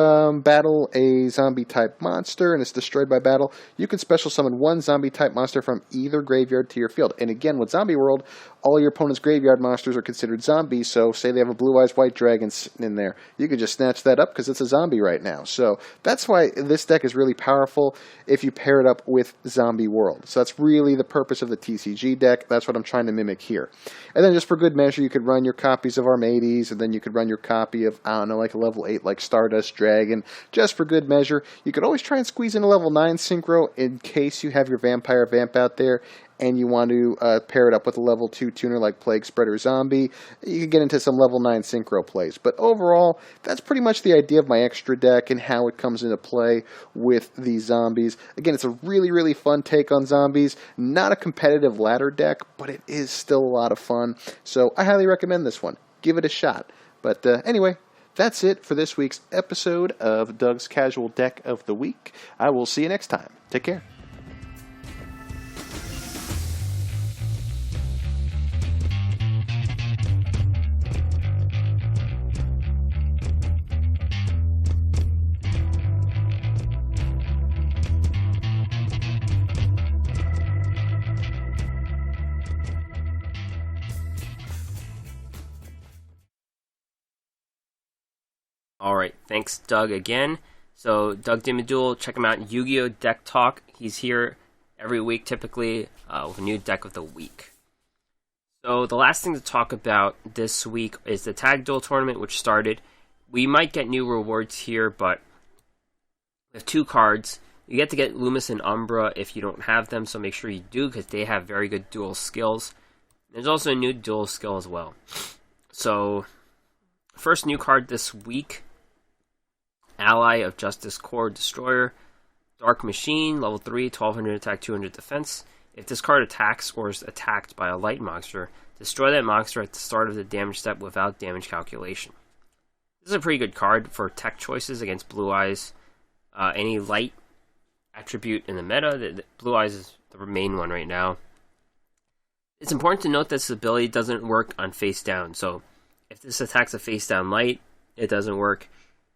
S2: battle a zombie-type monster and it's destroyed by battle, you can special summon one zombie-type monster from either graveyard to your field. And again, with Zombie World, all your opponent's graveyard monsters are considered zombies, so say they have a Blue Eyes White Dragon sitting in there. You can just snatch that up because it's a zombie right now. So that's why this deck is really powerful if you pair it up with Zombie World. So that's really the purpose of the TCG deck. That's what I'm trying to mimic here. And then just for good measure, you could run your copies of Armades, and then you could run your copy of, I don't know, like a level 8 like Stardust Dragon, just for good measure. You could always try and squeeze in a level 9 Synchro in case you have your Vampire Vamp out there and you want to pair it up with a level 2 tuner like Plague Spreader Zombie. You can get into some level 9 Synchro plays. But overall, that's pretty much the idea of my extra deck and how it comes into play with these zombies. Again, it's a really, really fun take on zombies. Not a competitive ladder deck, but it is still a lot of fun. So I highly recommend this one. Give it a shot. But anyway, that's it for this week's episode of Doug's Casual Deck of the Week. I will see you next time. Take care.
S1: Alright, thanks Doug again. So, Doug Dimmaduel, check him out, Yu-Gi-Oh! Deck Talk. He's here every week, typically, with a new deck of the week. So, the last thing to talk about this week is the Tag Duel Tournament, which started. We might get new rewards here, but we have 2 cards. You get to get Loomis and Umbra if you don't have them, so make sure you do, because they have very good duel skills. There's also a new duel skill as well. So, first new card this week, Ally of Justice Core Destroyer, Dark Machine, level 3, 1200 attack, 200 defense. If this card attacks or is attacked by a light monster, destroy that monster at the start of the damage step without damage calculation. This is a pretty good card for tech choices against Blue Eyes. Any light attribute in the meta, Blue Eyes is the main one right now. It's important to note that this ability doesn't work on face down, so if this attacks a face down light, it doesn't work.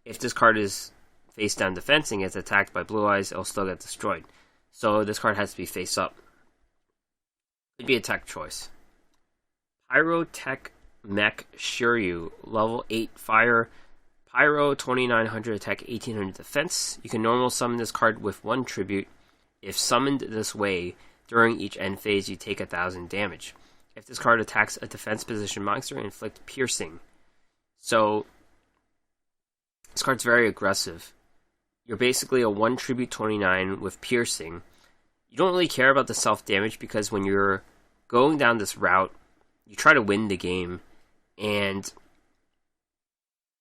S1: If this card is face down defense and gets attacked by Blue Eyes, it'll still get destroyed. So this card has to be face up. Could be a tech choice. Pyrotech Mech Shiryu, level 8 fire, Pyro 2900 attack, 1800 defense. You can normal summon this card with 1 tribute. If summoned this way, during each end phase you take 1000 damage. If this card attacks a defense position monster, inflict piercing. So this card's very aggressive. You're basically a 1 tribute 29 with piercing. You don't really care about the self-damage because when you're going down this route, you try to win the game, and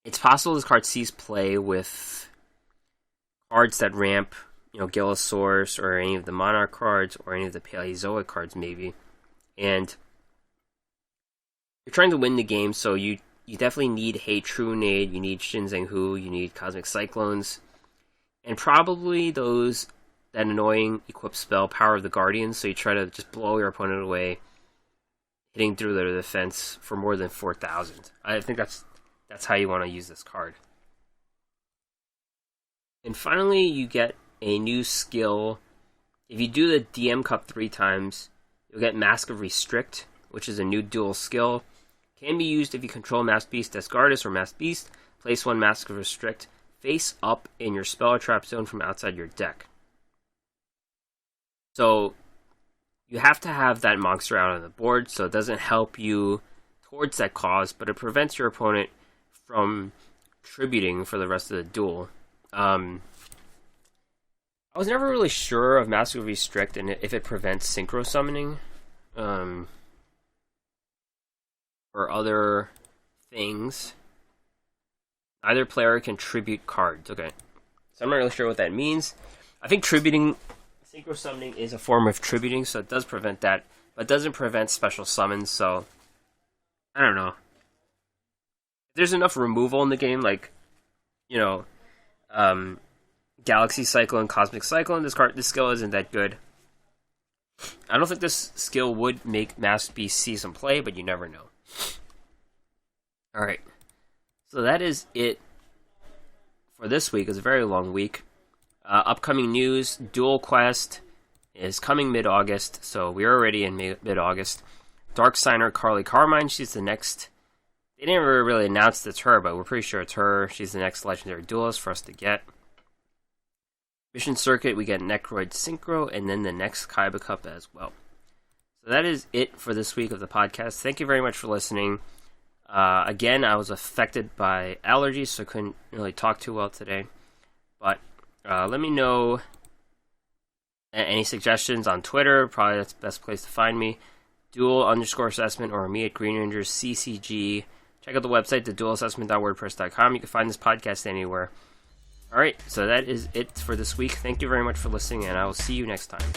S1: it's possible this card sees play with cards that ramp, Gillosaurus or any of the Monarch cards or any of the Paleozoic cards maybe, and you're trying to win the game, so you definitely need Hey Trunade, you need Shinzeng-Hu, you need Cosmic Cyclones, and probably that annoying equip spell, Power of the Guardians, so you try to just blow your opponent away, hitting through their defense for more than 4,000. I think that's how you want to use this card. And finally, you get a new skill. If you do the DM Cup 3 times, you'll get Mask of Restrict, which is a new dual skill. Can be used if you control Masked Beast, Desgardus, or Masked Beast. Place 1 Mask of Restrict face up in your spell or trap zone from outside your deck. So, you have to have that monster out on the board, so it doesn't help you towards that cause, but it prevents your opponent from tributing for the rest of the duel. I was never really sure of Mask of Restrict and if it prevents synchro summoning. Or other things. Either player can tribute cards. Okay. So I'm not really sure what that means. I think synchro summoning is a form of tributing, so it does prevent that, but it doesn't prevent special summons, so I don't know. If there's enough removal in the game, like, Galaxy Cyclone, Cosmic Cyclone, this skill isn't that good. I don't think this skill would make Masked Beast see some play, but you never know. Alright, so that is it for this week. It's a very long week. Upcoming news, Duel Quest is coming mid-August, so we're already in mid-August. Dark Signer Carly Carmine, she's the next... They didn't really announce it's her, but we're pretty sure it's her. She's the next Legendary Duelist for us to get. Mission Circuit, we get Necroid Synchro, and then the next Kaiba Cup as well. So that is it for this week of the podcast. Thank you very much for listening. Again, I was affected by allergies, so I couldn't really talk too well today. But let me know any suggestions on Twitter. Probably that's the best place to find me. Duel_assessment or me at GreenRanger CCG. Check out the website, theduelassessment.wordpress.com. You can find this podcast anywhere. Alright, so that is it for this week. Thank you very much for listening, and I will see you next time.